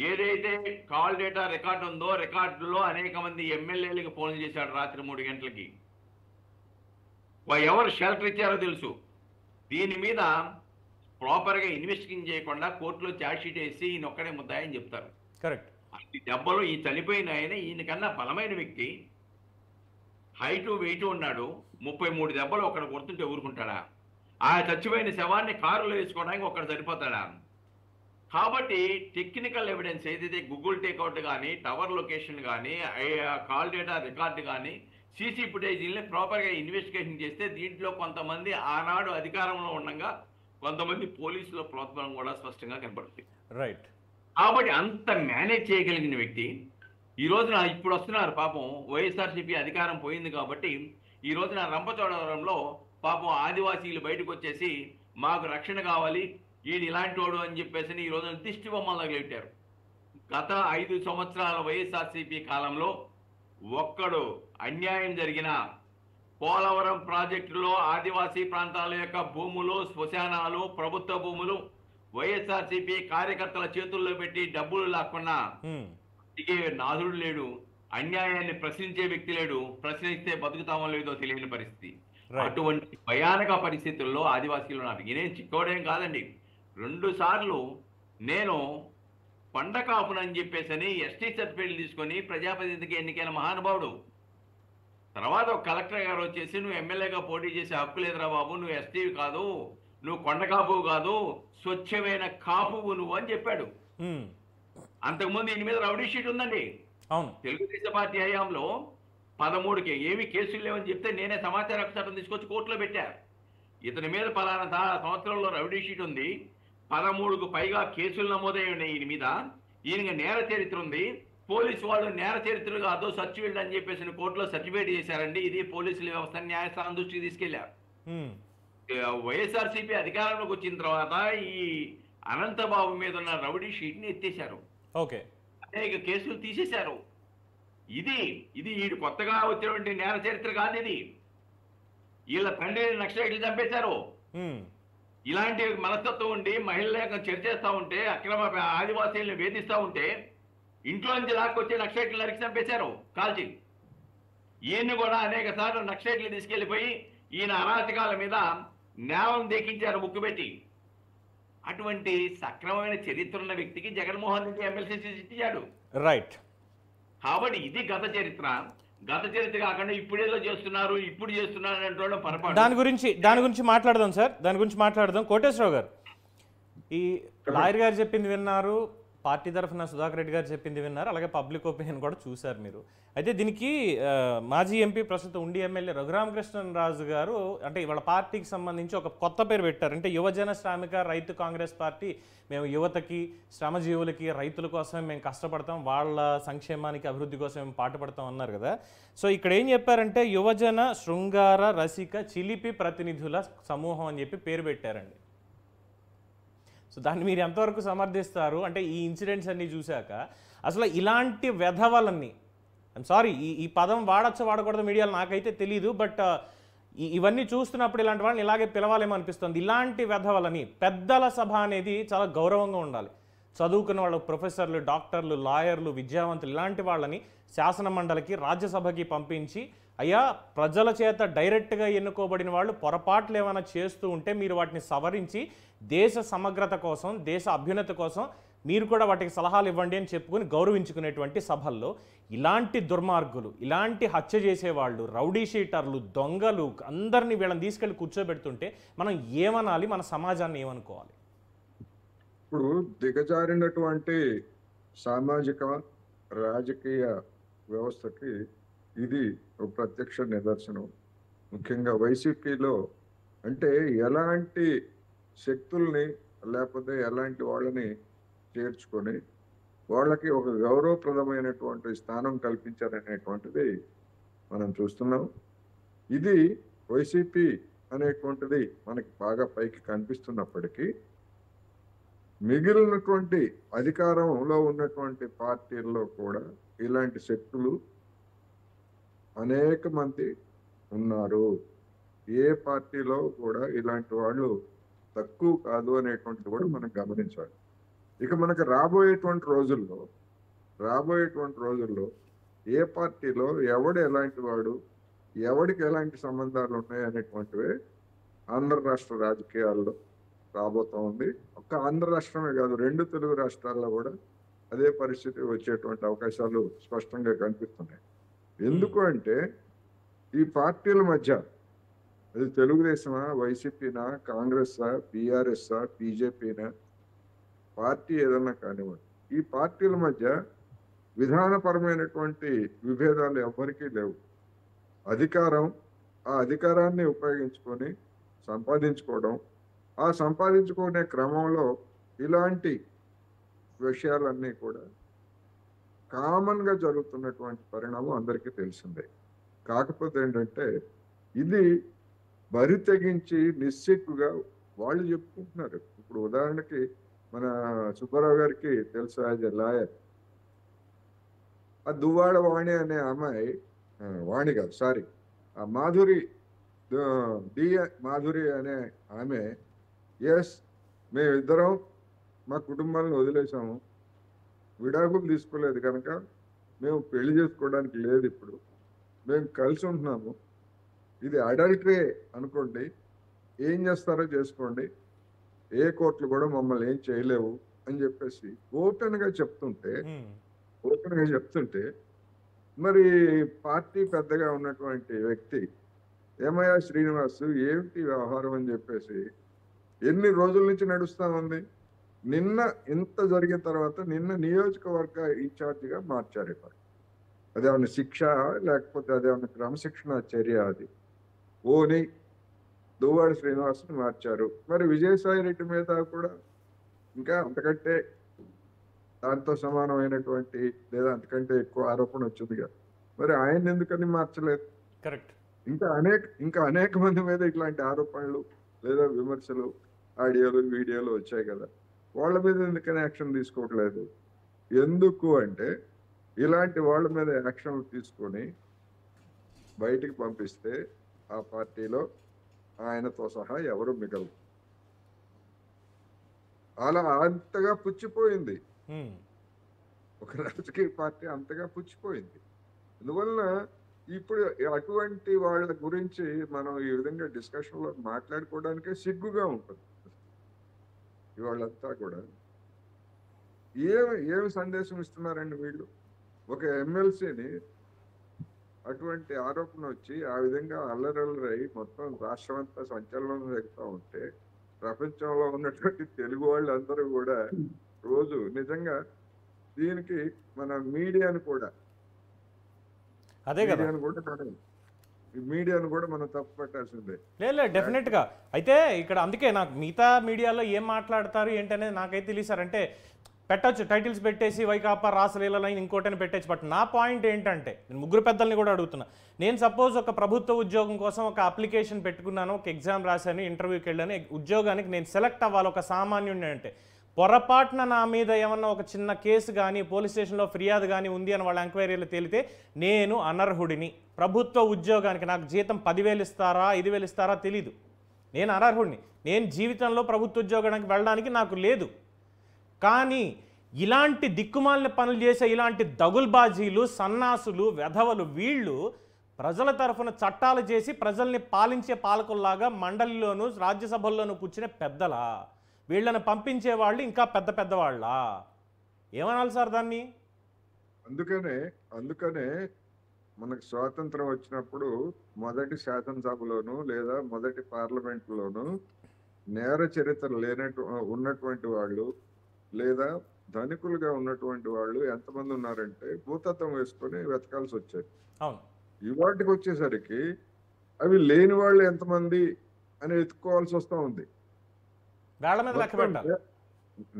ఏదైతే కాల్ డేటా రికార్డు ఉందో రికార్డులో అనేక మంది ఎమ్మెల్యేలకు ఫోన్ చేశాడు రాత్రి 3 గంటలకి. ఎవరు షెల్టర్ ఇచ్చారో తెలుసు. దీని మీద ప్రాపర్గా ఇన్వెస్టిగేషన్ చేయకుండా కోర్టులో ఛార్జ్ షీట్ వేసి ఈయన ఒక్కడే ముద్దాయని చెప్తారు. కరెక్ట్. అన్ని దెబ్బలు ఈ చనిపోయిన ఆయన ఈయనకన్నా బలమైన వ్యక్తి, హైటు వెయిట్ ఉన్నాడు. 33 దెబ్బలు ఒకడు కొడుతుంటే ఊరుకుంటాడా? ఆ చచ్చిపోయిన శవాన్ని కారులో వేసుకోవడానికి ఒకడు సరిపోతాడా? కాబట్టి టెక్నికల్ ఎవిడెన్స్ ఏదైతే గూగుల్ టేక్అవుట్ కానీ, టవర్ లొకేషన్ కానీ, కాల్ డేటా రికార్డు కానీ, సీసీ ఫుటేజీలని ప్రాపర్గా ఇన్వెస్టిగేషన్ చేస్తే దీంట్లో కొంతమంది ఆనాడు అధికారంలో ఉండగా కొంతమంది పోలీసుల ప్రోత్సాహం కూడా స్పష్టంగా కనబడుతుంది. రైట్. కాబట్టి అంత మేనేజ్ చేయగలిగిన వ్యక్తి ఈ రోజున ఇప్పుడు వస్తున్నారు. పాపం వైఎస్ఆర్సీపీ అధికారం పోయింది కాబట్టి ఈ రోజున రంపచోడవరంలో పాపం ఆదివాసీలు బయటకు వచ్చేసి మాకు రక్షణ కావాలి, ఈయన ఇలాంటి వాడు అని చెప్పేసి ఈ రోజున దిష్టి బొమ్మలు తగిలిట్టారు. గత 5 సంవత్సరాల వైఎస్ఆర్సీపీ కాలంలో ఒక్కడు అన్యాయం జరిగిన పోలవరం ప్రాజెక్టులో ఆదివాసీ ప్రాంతాల యొక్క భూములు, శ్మశానాలు, ప్రభుత్వ భూములు వైఎస్ఆర్సీపీ కార్యకర్తల చేతుల్లో పెట్టి డబ్బులు లాక్కున్నా ఇకే నాదుడు లేడు, అన్యాయాన్ని ప్రశ్నించే వ్యక్తి లేడు, ప్రశ్నిస్తే బతుకుతామో లేదో తెలియని పరిస్థితి. అటువంటి భయానక పరిస్థితుల్లో ఆదివాసీలు ఉన్నారు. నేనేం చిక్కోడేం కాదండి. 2 సార్లు నేను పండకాపునని చెప్పేసి ఎస్టీ సర్టిఫికేట్లు తీసుకొని ప్రజాప్రతినిధికి ఎన్నికైన మహానుభావుడు. తర్వాత ఒక కలెక్టర్ గారు వచ్చేసి నువ్వు ఎమ్మెల్యేగా పోటీ చేసే హక్కు లేదురా బాబు, నువ్వు ఎస్టీవి కాదు, నువ్వు కొండ కాపువు కాదు, స్వచ్ఛమైన కాపువు నువ్వు అని చెప్పాడు. అంతకుముందు ఈయన మీద రౌడీ షీట్ ఉందండి. అవును. తెలుగుదేశం పార్టీ హయాంలో 13కి ఏమి కేసులు లేవని చెప్తే నేనే సమాచార హక్కు చట్టం తీసుకొచ్చి కోర్టులో పెట్టా. ఇతని మీద పలానా సంవత్సరంలో రౌడీ షీట్ ఉంది, 13కు పైగా కేసులు నమోదై ఉన్నాయి ఈయన మీద, ఈయనకి నేర చరిత్ర ఉంది, పోలీసు వాళ్ళు నేర చరిత్రలు కాదు సర్టిఫికేట్ అని చెప్పేసి కోర్టులో సర్టిఫికేట్ చేశారండి. ఇది పోలీసుల వ్యవస్థ న్యాయస్థానం దృష్టికి తీసుకెళ్లారు. వైఎస్ఆర్సీపీ అధికారంలోకి వచ్చిన తర్వాత ఈ అనంతబాబు మీద ఉన్న రౌడీ షీట్ ని ఎత్తేశారు. ఓకే. అనేక కేసులు తీసేశారు. ఇది వీడు కొత్తగా వచ్చినటువంటి నేర చరిత్ర కాదు. ఇది వీళ్ళ తండ్రిని నక్సలైట్లు చంపేశారు. ఇలాంటి మనస్తత్వం ఉండి మహిళలకు చర్చేస్తా ఉంటే, అక్రమ ఆదివాసీలను వేధిస్తా ఉంటే ఇంట్లో నుంచి లాక్కొచ్చి నక్సలైట్లు నరికి చంపేశారు కాల్చి. ఈయన్ని కూడా అనేక సార్లు నక్సలైట్లు తీసుకెళ్లిపోయి ఈయన అరాచకాల మీద నేరం దేకించారు ముక్కు పెట్టి. అటువంటి సక్రమమైన చరిత్ర ఉన్న వ్యక్తికి జగన్మోహన్ రెడ్డి ఎమ్మెల్సీ ఇచ్చాడు. రైట్. కాబట్టి ఇది గత చరిత్ర. గత చరిత్ర కాకుండా ఇప్పుడేదో చేస్తున్నారు, ఇప్పుడు చేస్తున్నారు అంటే పొరపాటు. దాని గురించి మాట్లాడదాం సార్, దాని గురించి మాట్లాడదాం. కోటేశ్వరరావు గారు, ఈ లాయర్ గారు చెప్పింది విన్నారు, పార్టీ తరఫున సుధాకర్ రెడ్డి గారు చెప్పింది విన్నారు, అలాగే పబ్లిక్ ఒపీనియన్ కూడా చూశారు మీరు. అయితే దీనికి మాజీ ఎంపీ ప్రస్తుతం ఉండి ఎమ్మెల్యే రఘురామకృష్ణరాజు గారు అంటే ఇవాళ పార్టీకి సంబంధించి ఒక కొత్త పేరు పెట్టారు. అంటే యువజన శ్రామిక రైతు కాంగ్రెస్ పార్టీ. మేము యువతకి, శ్రమజీవులకి, రైతుల కోసమే మేము కష్టపడతాం, వాళ్ళ సంక్షేమానికి, అభివృద్ధి కోసం మేము పాటుపడతాం అన్నారు కదా. సో ఇక్కడ ఏం చెప్పారంటే యువజన శృంగార రసిక చిలిపి ప్రతినిధుల సమూహం అని చెప్పి పేరు పెట్టారండి. సో దాన్ని మీరు ఎంతవరకు సమర్థిస్తారు? అంటే ఈ ఇన్సిడెంట్స్ అన్నీ చూశాక అసలు ఇలాంటి వెధవలన్నీ, ఐమ్ సారీ ఈ పదం వాడచ్చో వాడకూడదు మీడియాలో నాకైతే తెలీదు, బట్ ఇవన్నీ చూస్తున్నప్పుడు ఇలాంటి వాళ్ళని ఇలాగే పిలవాలేమో అనిపిస్తుంది. ఇలాంటి వెధవలని, పెద్దల సభ అనేది చాలా గౌరవంగా ఉండాలి. చదువుకున్న వాళ్ళు, ప్రొఫెసర్లు, డాక్టర్లు, లాయర్లు, విద్యావంతులు, ఇలాంటి వాళ్ళని శాసన మండలికి, రాజ్యసభకి పంపించి అయ్యా ప్రజల చేత డైరెక్ట్గా ఎన్నుకోబడిన వాళ్ళు పొరపాట్లు ఏమైనా చేస్తూ ఉంటే మీరు వాటిని సవరించి దేశ సమగ్రత కోసం, దేశ అభ్యున్నతి కోసం మీరు కూడా వాటికి సలహాలు ఇవ్వండి అని చెప్పుకొని గౌరవించుకునేటువంటి సభల్లో ఇలాంటి దుర్మార్గులు, ఇలాంటి హత్య చేసేవాళ్ళు, రౌడీ షీటర్లు, దొంగలు అందరినీ వీళ్ళని తీసుకెళ్ళి కూర్చోబెడుతుంటే మనం ఏమనాలి, మన సమాజాన్ని ఏమనుకోవాలి? ఇప్పుడు దిగజారినటువంటి సామాజిక రాజకీయ వ్యవస్థకి ఇది ఒక ప్రత్యక్ష నిదర్శనం. ముఖ్యంగా వైసీపీలో అంటే ఎలాంటి శక్తుల్ని లేకపోతే ఎలాంటి వాళ్ళని చేర్చుకొని వాళ్ళకి ఒక గౌరవప్రదమైనటువంటి స్థానం కల్పించారనేటువంటిది మనం చూస్తున్నాం. ఇది వైసీపీ అనేటువంటిది మనకి బాగా పైకి కనిపిస్తున్నప్పటికీ మిగిలినటువంటి అధికారంలో ఉన్నటువంటి పార్టీల్లో కూడా ఇలాంటి శక్తులు అనేక మంది ఉన్నారు. ఏ పార్టీలో కూడా ఇలాంటి వాళ్ళు తక్కువ కాదు అనేటువంటిది కూడా మనం గమనించాలి. ఇక మనకు రాబోయేటువంటి రోజుల్లో ఏ పార్టీలో ఎవడు ఎలాంటి వాడు, ఎవడికి ఎలాంటి సంబంధాలు ఉన్నాయి అనేటువంటివే ఆంధ్ర రాష్ట్ర రాజకీయాల్లో రాబోతా ఉంది. ఒక్క ఆంధ్ర రాష్ట్రమే కాదు, 2 తెలుగు రాష్ట్రాల్లో కూడా అదే పరిస్థితి వచ్చేటువంటి అవకాశాలు స్పష్టంగా కనిపిస్తున్నాయి. ఎందుకు అంటే ఈ పార్టీల మధ్య, అది తెలుగుదేశమా, వైసీపీనా, కాంగ్రెస్సా, బీఆర్ఎస్సా, బీజేపీనా, పార్టీ ఏదన్నా కానివ్వండి, ఈ పార్టీల మధ్య విధానపరమైనటువంటి విభేదాలు ఎవ్వరికీ లేవు. ఆ అధికారాన్ని ఉపయోగించుకొని సంపాదించుకోవడం, ఆ సంపాదించుకునే క్రమంలో ఇలాంటి విషయాలన్నీ కూడా కామన్గా జరుగుతున్నటువంటి పరిణామం అందరికీ తెలిసిందే. కాకపోతే ఏంటంటే ఇది బరి తెగించి నిస్సిగ్గుగా వాళ్ళు చెప్పుకుంటున్నారు. ఇప్పుడు ఉదాహరణకి మన సుబ్బారావు గారికి తెలుసు, యాజ్ ఎ లాయర్, ఆ దువ్వాడ వాణి అనే అమ్మాయి, వాణి కాదు సారీ, ఆ మాధురి అనే ఆమె, ఎస్ మేమిద్దరం మా కుటుంబాలను వదిలేసాము, విడాకులు తీసుకోలేదు కనుక మేము పెళ్లి చేసుకోవడానికి లేదు, ఇప్పుడు మేము కలిసి ఉంటున్నాము, ఇది అడల్టరీ అనుకోండి, ఏం చేస్తారో చేసుకోండి, ఏ కోర్టులు కూడా మమ్మల్ని ఏం చేయలేవు అని చెప్పేసి ఓపెన్గా చెప్తుంటే మరి పార్టీ పెద్దగా ఉన్నటువంటి వ్యక్తి ఏమయ్యా శ్రీనివాస్ ఏమిటి వ్యవహారం అని చెప్పేసి ఎన్ని రోజుల నుంచి నడుస్తా ఉంది. నిన్న ఇంత జరిగిన తర్వాత నిన్న నియోజకవర్గ ఇన్ఛార్జిగా మార్చారు. అదేమన్నా శిక్ష లేకపోతే అదేమన్నా క్రమశిక్షణ చర్య? అది ఓని దువ్వాడ శ్రీనివాస్ని మార్చారు. మరి విజయసాయి రెడ్డి మీద కూడా ఇంకా అంతకంటే దాంతో సమానమైనటువంటి లేదా అంతకంటే ఎక్కువ ఆరోపణ వచ్చింది కదా, మరి ఆయన ఎందుకని మార్చలేదు? కరెక్ట్. ఇంకా అనేక మంది మీద ఇట్లాంటి ఆరోపణలు లేదా విమర్శలు, ఆడియోలు, వీడియోలు వచ్చాయి కదా, వాళ్ళ మీద ఎందుకని యాక్షన్ తీసుకోవట్లేదు? ఎందుకు అంటే ఇలాంటి వాళ్ళ మీద యాక్షన్లు తీసుకొని బయటికి పంపిస్తే ఆ పార్టీలో ఆయనతో సహా ఎవరు మిగలరు. అలా అంతగా పుచ్చిపోయింది ఒక రాజకీయ పార్టీ, అంతగా పుచ్చిపోయింది. అందువలన ఇప్పుడు అటువంటి వాళ్ళ గురించి మనం ఈ విధంగా డిస్కషన్లో మాట్లాడుకోవడానికే సిగ్గుగా ఉంటుంది. ఇవాళ్ళంతా కూడా ఏమి సందేశం ఇస్తున్నారండి వీళ్ళు? ఒక ఎమ్మెల్సీని అటువంటి ఆరోపణ వచ్చి ఆ విధంగా అల్లరల్లరై మొత్తం రాష్ట్రం అంతా సంచలనం జరుగుతూ ఉంటే ప్రపంచంలో ఉన్నటువంటి తెలుగు వాళ్ళు అందరూ కూడా రోజు నిజంగా దీనికి మన మీడియాను కూడా మనం తప్పు పట్టాల్సిందే. లేదు డెఫినెట్గా. అయితే ఇక్కడ అందుకే నాకు మిగతా మీడియాలో ఏం మాట్లాడతారు ఏంటనేది నాకైతే తెలిసారంటే పెట్టచ్చు, టైటిల్స్ పెట్టేసి వైకాపా రాసలీలని ఇంకోటని పెట్టచ్చు. బట్ నా పాయింట్ ఏంటంటే నేను ముగ్గురు పెద్దల్ని కూడా అడుగుతున్నా. నేను సపోజ్ ఒక ప్రభుత్వ ఉద్యోగం కోసం ఒక అప్లికేషన్ పెట్టుకున్నాను, ఒక ఎగ్జామ్ రాశాను, ఇంటర్వ్యూకి వెళ్ళాను, ఉద్యోగానికి నేను సెలెక్ట్ అవ్వాలి ఒక సామాన్యుడిని అంటే పొరపాటున నా మీద ఏమన్నా ఒక చిన్న కేసు కానీ పోలీస్ స్టేషన్లో ఫిర్యాదు కానీ ఉంది అని వాళ్ళ ఎంక్వైరీలో తేలితే నేను అనర్హుడిని. ప్రభుత్వ ఉద్యోగానికి నాకు జీతం 10,000 ఇస్తారా 5,000 ఇస్తారా తెలీదు, నేను అనర్హుడిని. నేను జీవితంలో ప్రభుత్వ ఉద్యోగానికి వెళ్ళడానికి నాకు లేదు. కానీ ఇలాంటి దిక్కుమాలిన పనులు చేసే ఇలాంటి దగుల్బాజీలు, సన్నాసులు, వెధవలు వీళ్ళు ప్రజల తరఫున చట్టాలు చేసి ప్రజల్ని పాలించే పాలకుల్లాగా మండలిలోను రాజ్యసభల్లోనూ కూర్చునే పెద్దలా, వీళ్ళని పంపించే వాళ్ళు ఇంకా పెద్ద పెద్దవాళ్ళ? ఏమనాలి సార్ దాన్ని? అందుకనే మనకు స్వాతంత్రం వచ్చినప్పుడు మొదటి శాసనసభలోను లేదా మొదటి పార్లమెంట్లోను నేర చరిత్ర ఉన్నటువంటి వాళ్ళు లేదా ధనికులుగా ఉన్నటువంటి వాళ్ళు ఎంతమంది ఉన్నారంటే భూతత్వం వేసుకొని వెతకాల్సి వచ్చేది. అవును. ఇవాటికి వచ్చేసరికి అవి లేని వాళ్ళు ఎంతమంది అని వెతుక్కోవాల్సి వస్తూ ఉంది. వేళ్ల మీద లెక్క పెట్టాలి.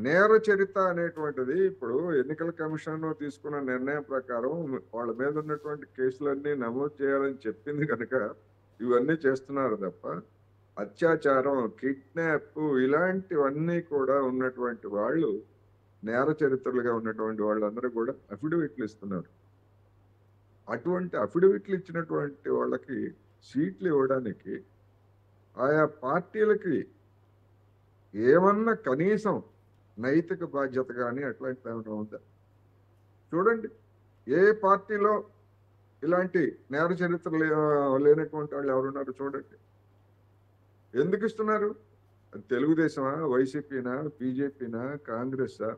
నేర చరిత్ర అనేటువంటిది ఇప్పుడు ఎన్నికల కమిషన్ తీసుకున్న నిర్ణయం ప్రకారం వాళ్ళ మీద ఉన్నటువంటి కేసులన్నీ నమోదు చేయాలని చెప్పింది కనుక ఇవన్నీ చేస్తున్నారు తప్ప అత్యాచారం, కిడ్నాప్ ఇలాంటివన్నీ కూడా ఉన్నటువంటి వాళ్ళు నేర చరిత్రలుగా ఉన్నటువంటి వాళ్ళందరూ కూడా అఫిడవిట్లు ఇస్తున్నారు. అటువంటి అఫిడవిట్లు ఇచ్చినటువంటి వాళ్ళకి సీట్లు ఇవ్వడానికి ఆయా పార్టీలకి ఏమన్నా కనీసం నైతిక బాధ్యత కానీ అట్లాంటిది ఏమైనా ఉందా? చూడండి, ఏ పార్టీలో ఇలాంటి నేర చరిత్ర లేనటువంటి వాళ్ళు ఎవరున్నారు చూడండి. ఎందుకు ఇస్తున్నారు? తెలుగుదేశమా, వైసీపీనా, బీజేపీనా, కాంగ్రెసా?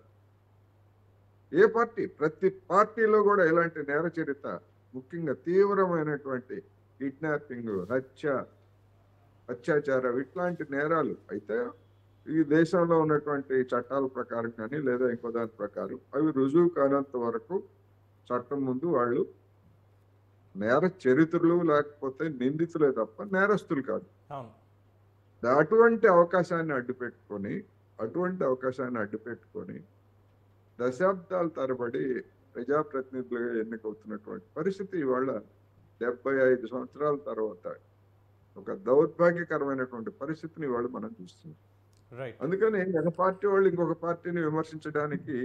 ఏ పార్టీ? ప్రతి పార్టీలో కూడా ఇలాంటి నేర చరిత్ర, ముఖ్యంగా తీవ్రమైనటువంటి కిడ్నాపింగ్, అత్యాచారం ఇట్లాంటి నేరాలు అయితే ఈ దేశంలో ఉన్నటువంటి చట్టాల ప్రకారం కానీ లేదా ఇంకో దాని ప్రకారం అవి రుజువు కానంత వరకు చట్టం ముందు వాళ్ళు నేర చరిత్రలు లేకపోతే నిందితులే తప్ప నేరస్తులు కాదు. అటువంటి అవకాశాన్ని అడ్డుపెట్టుకొని దశాబ్దాల తరబడి ప్రజాప్రతినిధులుగా ఎన్నికవుతున్నటువంటి పరిస్థితి ఇవాళ 75 సంవత్సరాల తర్వాత ఒక దౌర్భాగ్యకరమైనటువంటి పరిస్థితిని ఇవాళ మనం చూస్తున్నాం. అందుకని ఒక పార్టీ వాళ్ళు ఇంకొక పార్టీని విమర్శించడానికి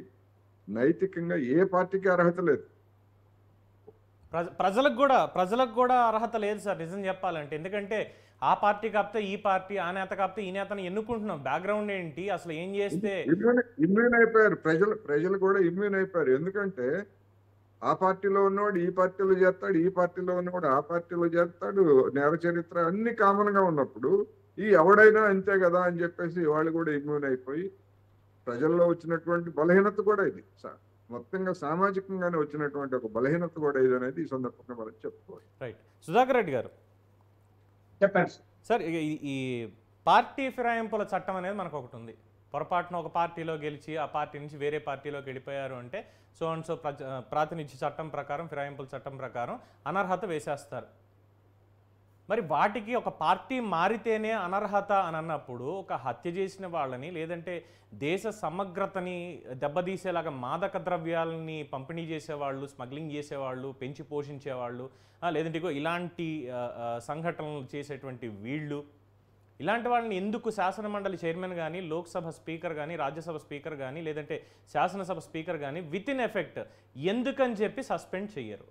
నైతికంగా ఏ పార్టీకి అర్హత లేదు. ప్రజలకు కూడా అర్హత లేదు సార్ నిజం చెప్పాలంటే. ఎందుకంటే ఆ పార్టీ కాకపోతే ఈ పార్టీ, ఆ నేత కాకపోతే ఈ నేతను ఎన్నుకుంటున్నాం. బ్యాక్గ్రౌండ్ ఏంటి, అసలు ఏం చేస్తే ఇమ్యూన్ అయిపోయారు ప్రజలు కూడా ఇమ్యూన్ అయిపోయారు. ఎందుకంటే ఆ పార్టీలో ఉన్నవాడు ఈ పార్టీలో చేస్తాడు, ఈ పార్టీలో ఉన్నవాడు ఆ పార్టీలో చేస్తాడు. నేర చరిత్ర అన్ని కామన్ గా ఉన్నప్పుడు ఈ ఎవడైనా అంతే కదా అని చెప్పేసి వాళ్ళు కూడా ఇమ్యూన్ అయిపోయి ప్రజల్లో వచ్చినటువంటి బలహీనత కూడా ఇది, మొత్తంగా సామాజికంగానే వచ్చినటువంటి ఒక బలహీనత కూడా ఇది అనేది ఈ సందర్భంగా మనం చెప్పుకోవాలి. రైట్. సుధాకర్ రెడ్డి గారు చెప్పండి సార్. ఈ పార్టీ ఫిరాయింపుల చట్టం అనేది మనకు ఒకటి ఉంది. పొరపాటున ఒక పార్టీలో గెలిచి ఆ పార్టీ నుంచి వేరే పార్టీలోకి వెళ్ళిపోయారు అంటే సో అండ్ సో ప్రాతినిధ్య చట్టం ప్రకారం, ఫిరాయింపుల చట్టం ప్రకారం అనర్హత వేసేస్తారు. మరి వాటికి ఒక పార్టీ మారితేనే అనర్హత అని అన్నప్పుడు ఒక హత్య చేసిన వాళ్ళని లేదంటే దేశ సమగ్రతని దెబ్బతీసేలాగా మాదక ద్రవ్యాలని పంపిణీ చేసేవాళ్ళు, స్మగ్లింగ్ చేసేవాళ్ళు, పెంచి పోషించేవాళ్ళు, లేదంటే ఇలాంటి సంఘటనలు చేసేటువంటి వీళ్ళు, ఇలాంటి వాళ్ళని ఎందుకు శాసనమండలి చైర్మన్ కానీ, లోక్సభ స్పీకర్ కానీ, రాజ్యసభ స్పీకర్ కానీ, లేదంటే శాసనసభ స్పీకర్ కానీ విత్ ఇన్ ఎఫెక్ట్ ఎందుకని చెప్పి సస్పెండ్ చెయ్యరు?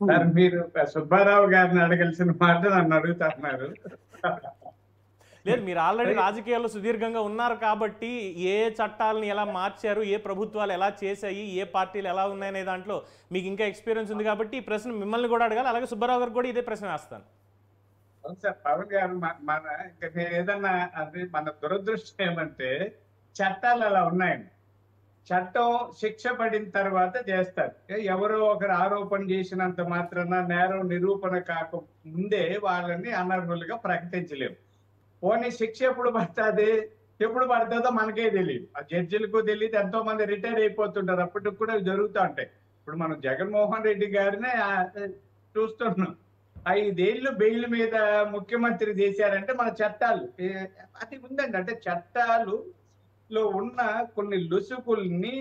సార్, మీరు సుబ్బారావు గారిని అడగాల్సిన మాట నన్ను అడుగుతున్నారు. లేదు, మీరు ఆల్రెడీ రాజకీయాల్లో సుదీర్ఘంగా ఉన్నారు కాబట్టి ఏ చట్టాలను ఎలా మార్చారు, ఏ ప్రభుత్వాలు ఎలా చేశాయి, ఏ పార్టీలు ఎలా ఉన్నాయనే దాంట్లో మీకు ఇంకా ఎక్స్పీరియన్స్ ఉంది కాబట్టి ఈ ప్రశ్న మిమ్మల్ని కూడా అడగాలి, అలాగే సుబ్బారావు గారు కూడా ఇదే ప్రశ్న వేస్తాను. అవును సార్, పవన్ గారు మన ఇంకా నేను ఏదన్నా అంటే మన దురదృష్టం ఏమంటే చట్టాలు అలా ఉన్నాయండి. చట్టం శిక్ష పడిన తర్వాత చేస్తారు. ఎవరో ఒకరు ఆరోపణ చేసినంత మాత్రాన నేరం నిరూపణ కాక ముందే వాళ్ళని అనర్హులుగా ప్రకటించలేము. పోనీ శిక్ష ఎప్పుడు పడుతుందో మనకే తెలియదు, ఆ జడ్జిలకు తెలియదు. ఎంతో మంది రిటైర్ అయిపోతుంటారు, అప్పటికి కూడా జరుగుతూ ఉంటాయి. ఇప్పుడు మనం జగన్మోహన్ రెడ్డి గారినే చూస్తున్నాం. 5 ఏళ్ళు బెయిల్ మీద ముఖ్యమంత్రి చేశారంటే మన చట్టాలు అది ఉందండి. అంటే చట్టాలు లో ఉన్న కొన్ని లుసుకుల్ని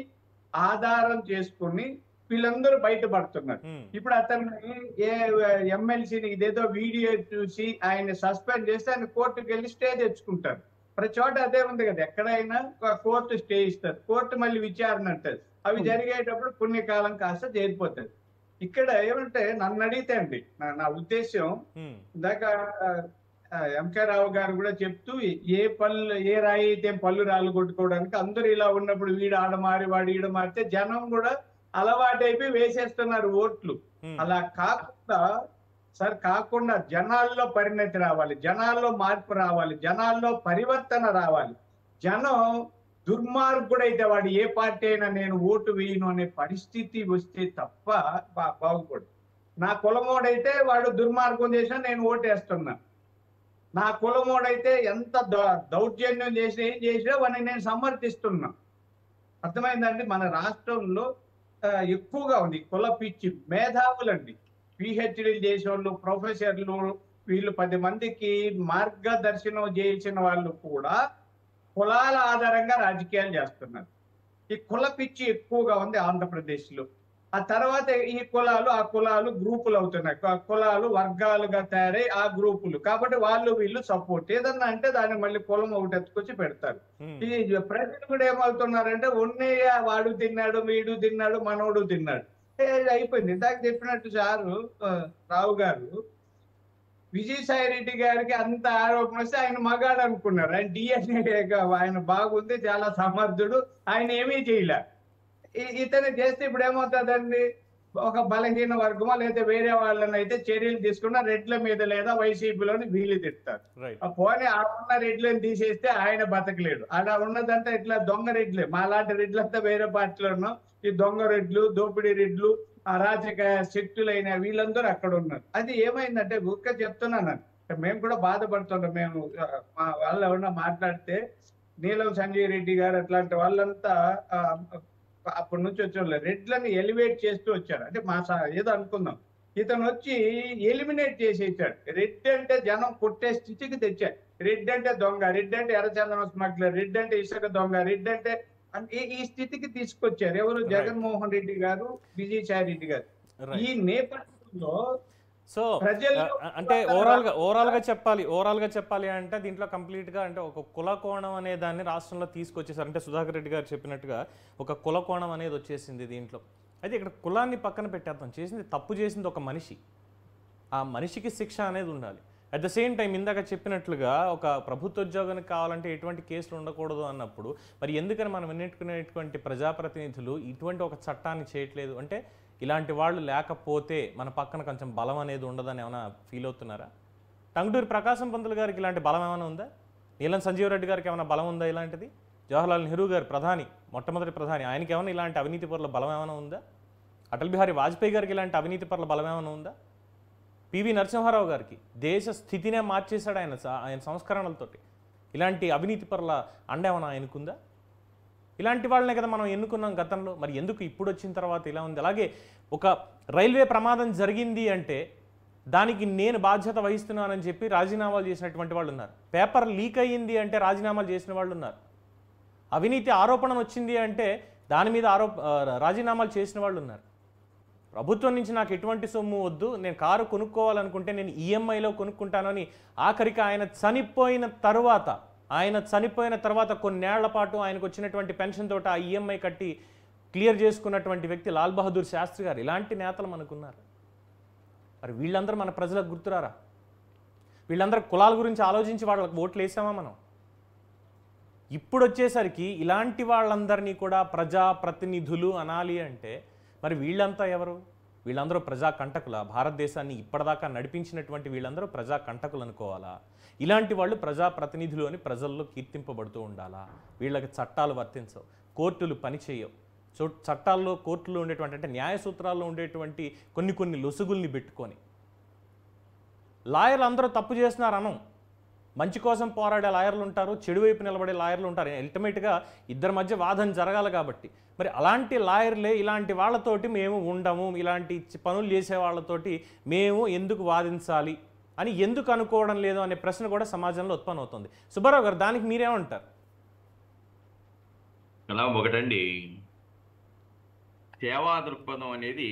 ఆధారం చేసుకుని వీళ్ళందరూ బయటపడుతున్నారు. ఇప్పుడు అతన్ని ఎమ్మెల్సీని ఇదేదో వీడియో చూసి ఆయన సస్పెండ్ చేస్తే ఆయన కోర్టుకు వెళ్ళి స్టే తెచ్చుకుంటారు. ప్రతి చోట అదే ఉంది కదా, ఎక్కడైనా కోర్టు స్టే ఇస్తారు, కోర్టు మళ్ళీ విచారణ అంటారు. అవి జరిగేటప్పుడు పుణ్యకాలం కాస్త చేరిపోతుంది. ఇక్కడ ఏమంటే నన్ను అడిగితే అండి, నా ఉద్దేశం ఇందాక ఎంకే రావు గారు కూడా చెప్తూ ఏ రాయి అయితే పళ్ళు రాళ్ళు కొట్టుకోవడానికి అందరూ ఇలా ఉన్నప్పుడు వీడు ఆడమారి వాడు ఈడ మారితే జనం కూడా అలవాటైపోయి వేసేస్తున్నారు ఓట్లు. అలా కాకుండా జనాల్లో పరిణతి రావాలి, జనాల్లో మార్పు రావాలి, జనాల్లో పరివర్తన రావాలి. జనం దుర్మార్గుడైతే వాడు ఏ పార్టీ అయినా నేను ఓటు వేయను అనే పరిస్థితి వస్తే తప్ప బాగుపడు. నా కులమోడైతే వాడు దుర్మార్గం చేసినా నేను ఓటేస్తున్నా. నా కులమోడైతే ఎంత దౌర్జన్యం చేసినా ఏం చేసినా వాడిని నేను సమర్థిస్తున్నా. అర్థమైందండి? మన రాష్ట్రంలో ఎక్కువగా ఉంది కుల పిచ్చి. మేధావులండి, పిహెచ్డీలు చేసేవాళ్ళు, ప్రొఫెసర్లు, వీళ్ళు 10 మందికి మార్గదర్శనం చేసిన వాళ్ళు కూడా కులాల ఆధారంగా రాజకీయాలు చేస్తున్నారు. ఈ కుల పిచ్చి ఎక్కువగా ఉంది ఆంధ్రప్రదేశ్లో. ఆ తర్వాత ఈ కులాలు ఆ కులాలు గ్రూపులు అవుతున్నాయి, కులాలు వర్గాలుగా తయారై ఆ గ్రూపులు. కాబట్టి వాళ్ళు వీళ్ళు సపోర్ట్ ఏదన్నా అంటే దాన్ని మళ్ళీ కులం ఒకటి ఎత్తుకొచ్చి పెడతారు. ఈ ప్రజలు కూడా ఏమవుతున్నారంటే ఉన్నయ్య వాడు తిన్నాడు, వీడు తిన్నాడు, మనోడు తిన్నాడు, అయిపోయింది. ఇందాక చెప్పినట్టు సారు రావు గారు, విజయసాయి రెడ్డి గారికి అంత ఆరోపణ వస్తే ఆయన మగాడు అనుకున్నారు. ఆయన డిఎన్ఏ ఆయన బాగుంది, చాలా సమర్థుడు, ఆయన ఏమీ చేయలే. ఇతను చేస్తే ఇప్పుడు ఏమవుతుందండి, ఒక బలహీన వర్గమా లేదా వేరే వాళ్ళని అయితే చర్యలు తీసుకున్న రెడ్ల మీద లేదా వైసీపీలోని వీళ్ళు తిడతారు. పోనీ ఆ ఉన్న రెడ్లను తీసేస్తే ఆయన బతకలేడు. అలా ఉన్నదంతా ఇట్లా దొంగ రెడ్లే. మా లాంటి రెడ్లంతా వేరే పార్టీలో ఉన్నాం. ఈ దొంగ రెడ్లు, దోపిడీ రెడ్లు, అరాచక శక్తులైన వీళ్ళందరూ అక్కడ ఉన్నారు. అది ఏమైందంటే ఊరికే చెప్తున్నాను, మేము కూడా బాధపడుతున్నాం. మేము మా వాళ్ళు ఎవరన్నా మాట్లాడితే నీలం సంజయ్ రెడ్డి గారు అట్లాంటి వాళ్ళంతా అప్పటి నుంచి వచ్చే రెడ్లని ఎలివేట్ చేస్తూ వచ్చారు. అంటే మా ఏదో అనుకుందాం, ఇతను వచ్చి ఎలిమినేట్ చేసేసాడు. రెడ్ అంటే జనం కొట్టే స్థితికి తెచ్చాడు. రెడ్ అంటే దొంగ, రెడ్ అంటే ఎర్రచందనం స్మగ్లర్, రెడ్ అంటే ఇసుక దొంగ, రెడ్ అంటే ఈ స్థితికి తీసుకొచ్చారు. ఎవరు? జగన్మోహన్ రెడ్డి గారు, విజయసాయి రెడ్డి గారు. ఈ నేపథ్యంలో సో అంటే ఓవరాల్ గా చెప్పాలి అంటే దీంట్లో కంప్లీట్ గా అంటే ఒక కుల కోణం అనే దాన్ని రాష్ట్రంలో తీసుకొచ్చేసారు. అంటే సుధాకర్ రెడ్డి గారు చెప్పినట్టుగా ఒక కుల కోణం అనేది వచ్చేసింది దీంట్లో. అయితే ఇక్కడ కులాన్ని పక్కన పెట్టేద్దాం, చేసింది తప్పు చేసింది ఒక మనిషి, ఆ మనిషికి శిక్ష అనేది ఉండాలి. అట్ ద సేమ్ టైం ఇందాక చెప్పినట్లుగా ఒక ప్రభుత్వ ఉద్యోగానికి కావాలంటే ఎటువంటి కేసులు ఉండకూడదు అన్నప్పుడు మరి ఎందుకని మనం ఎన్నుకునేటువంటి ప్రజాప్రతినిధులు ఇటువంటి ఒక చట్టాన్ని చేయట్లేదు? అంటే ఇలాంటి వాళ్ళు లేకపోతే మన పక్కన కొంచెం బలం అనేది ఉండదని ఏమైనా ఫీల్ అవుతున్నారా? టంగుటూరి ప్రకాశం పంతులు గారికి ఇలాంటి బలం ఏమైనా ఉందా? నీలం సంజీవ్ రెడ్డి గారికి ఏమైనా బలం ఉందా ఇలాంటిది? జవహర్లాల్ నెహ్రూ గారు ప్రధాని, మొట్టమొదటి ప్రధాని, ఆయనకి ఏమైనా ఇలాంటి అవినీతి పరుల బలం ఏమైనా ఉందా? అటల్ బిహారీ వాజ్పేయి గారికి ఇలాంటి అవినీతి పరుల బలం ఏమైనా ఉందా? పివి నరసింహారావు గారికి దేశ స్థితినే మార్చేశాడు ఆయన సంస్కరణలతోటి. ఇలాంటి అవినీతి పరుల అండ ఏమైనా ఆయనకుందా? ఇలాంటి వాళ్ళనే కదా మనం ఎన్నుకున్నాం గతంలో. మరి ఎందుకు ఇప్పుడు వచ్చిన తర్వాత ఇలా ఉంది? అలాగే ఒక రైల్వే ప్రమాదం జరిగింది అంటే దానికి నేను బాధ్యత వహిస్తున్నానని చెప్పి రాజీనామాలు చేసినటువంటి వాళ్ళు ఉన్నారు. పేపర్ లీక్ అయ్యింది అంటే రాజీనామాలు చేసిన వాళ్ళు ఉన్నారు. అవినీతి ఆరోపణ వచ్చింది అంటే దాని మీద రాజీనామాలు చేసిన వాళ్ళు ఉన్నారు. ప్రభుత్వం నుంచి నాకు ఎటువంటి సొమ్ము వద్దు, నేను కారు కొనుక్కోవాలనుకుంటే నేను ఈఎంఐలో కొనుక్కుంటానని ఆఖరికి ఆయన చనిపోయిన తర్వాత కొన్నేళ్ల పాటు ఆయనకు వచ్చినటువంటి పెన్షన్ తోటి ఆ ఈఎంఐ కట్టి క్లియర్ చేసుకున్నటువంటి వ్యక్తి లాల్ బహదూర్ శాస్త్రి గారు. ఇలాంటి నేతలు మనకున్నారు. మరి వీళ్ళందరూ మన ప్రజలకు గుర్తురారా? వీళ్ళందరూ కులాల గురించి ఆలోచించి వాళ్ళకి ఓట్లు వేసామా మనం? ఇప్పుడు వచ్చేసరికి ఇలాంటి వాళ్ళందరినీ కూడా ప్రజాప్రతినిధులు అనాలి అంటే మరి వీళ్ళంతా ఎవరు? వీళ్ళందరూ ప్రజా కంటకుల? భారతదేశాన్ని ఇప్పటిదాకా నడిపించినటువంటి వీళ్ళందరూ ప్రజా కంటకులు అనుకోవాలా? ఇలాంటి వాళ్ళు ప్రజాప్రతినిధులు అని ప్రజల్లో కీర్తింపబడుతూ ఉండాలా? వీళ్ళకి చట్టాలు వర్తించవు, కోర్టులు పనిచేయవు. చట్టాల్లో కోర్టులో ఉండేటువంటి అంటే న్యాయ సూత్రాల్లో ఉండేటువంటి కొన్ని లొసుగుల్ని పెట్టుకొని లాయర్లు అందరూ తప్పు చేస్తున్నారు అనం. మంచి కోసం పోరాడే లాయర్లు ఉంటారు, చెడు వైపు నిలబడే లాయర్లు ఉంటారు. అల్టిమేట్గా ఇద్దరి మధ్య వాదన జరగాలి కాబట్టి మరి అలాంటి లాయర్లే ఇలాంటి వాళ్ళతోటి మేము ఉండము, ఇలాంటి పనులు చేసే వాళ్ళతోటి మేము ఎందుకు వాదించాలి అని ఎందుకు అనుకోవడం లేదు అనే ప్రశ్న కూడా సమాజంలో ఉత్పన్నం అవుతుంది. సుబ్బారావు గారు, దానికి మీరేమంటారు? అలా ఒకటండి, సేవా దృక్పథం అనేది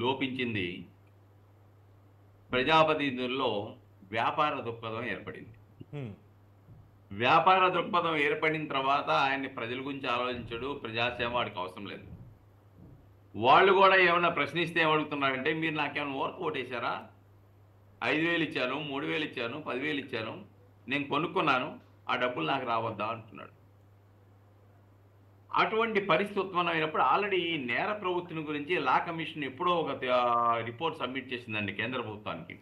లోపించింది. ప్రజాప్రతినిధుల్లో వ్యాపార దృక్పథం ఏర్పడింది. వ్యాపార దృక్పథం ఏర్పడిన తర్వాత ఆయన్ని ప్రజల గురించి ఆలోచించడు, ప్రజాసేవ వాడికి అవసరం లేదు. వాళ్ళు కూడా ఏమన్నా ప్రశ్నిస్తే ఏమడుగుతున్నారంటే, మీరు నాకేమైనా ఓటేశారా? 5,000 ఇచ్చాను, 3,000 ఇచ్చాను, 10,000 ఇచ్చాను, నేను కొనుక్కున్నాను, ఆ డబ్బులు నాకు రావద్దా అంటున్నాడు. అటువంటి పరిస్థితి ఉత్పన్నమైనప్పుడు ఆల్రెడీ ఈ నేర ప్రవృత్తిని గురించి లా కమిషన్ ఎప్పుడో ఒక రిపోర్ట్ సబ్మిట్ చేసిందండి కేంద్ర ప్రభుత్వానికి.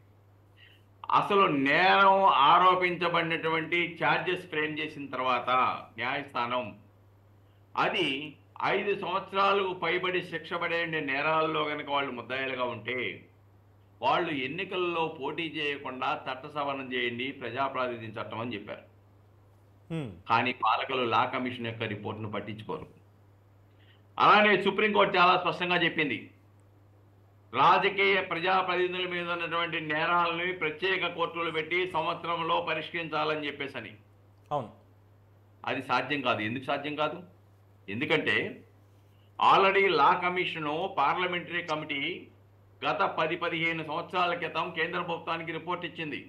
అసలు నేరం ఆరోపించబడినటువంటి ఛార్జెస్ ఫ్రేమ్ చేసిన తర్వాత న్యాయస్థానం అది 5 సంవత్సరాలకు పైబడి శిక్ష పడే నేరాల్లో కనుక వాళ్ళు ముద్దాయిలుగా ఉంటే వాళ్ళు ఎన్నికల్లో పోటీ చేయకుండా చట్ట సవరణ చేయండి ప్రజాప్రాతినిధ్యం చట్టం అని చెప్పారు. కానీ పాలకులు లా కమిషన్ యొక్క రిపోర్ట్ను పట్టించుకోరు. అలానే సుప్రీంకోర్టు చాలా స్పష్టంగా చెప్పింది, రాజకీయ ప్రజాప్రతినిధుల మీద ఉన్నటువంటి నేరాలని ప్రత్యేక కోర్టులు పెట్టి సంవత్సరంలో పరిష్కరించాలని చెప్పేసని. అవును, అది సాధ్యం కాదు. ఎందుకు సాధ్యం కాదు? ఎందుకంటే ఆల్రెడీ లా కమిషను పార్లమెంటరీ కమిటీ గత 10-15 సంవత్సరాల క్రితం కేంద్ర ప్రభుత్వానికి రిపోర్ట్ ఇచ్చింది.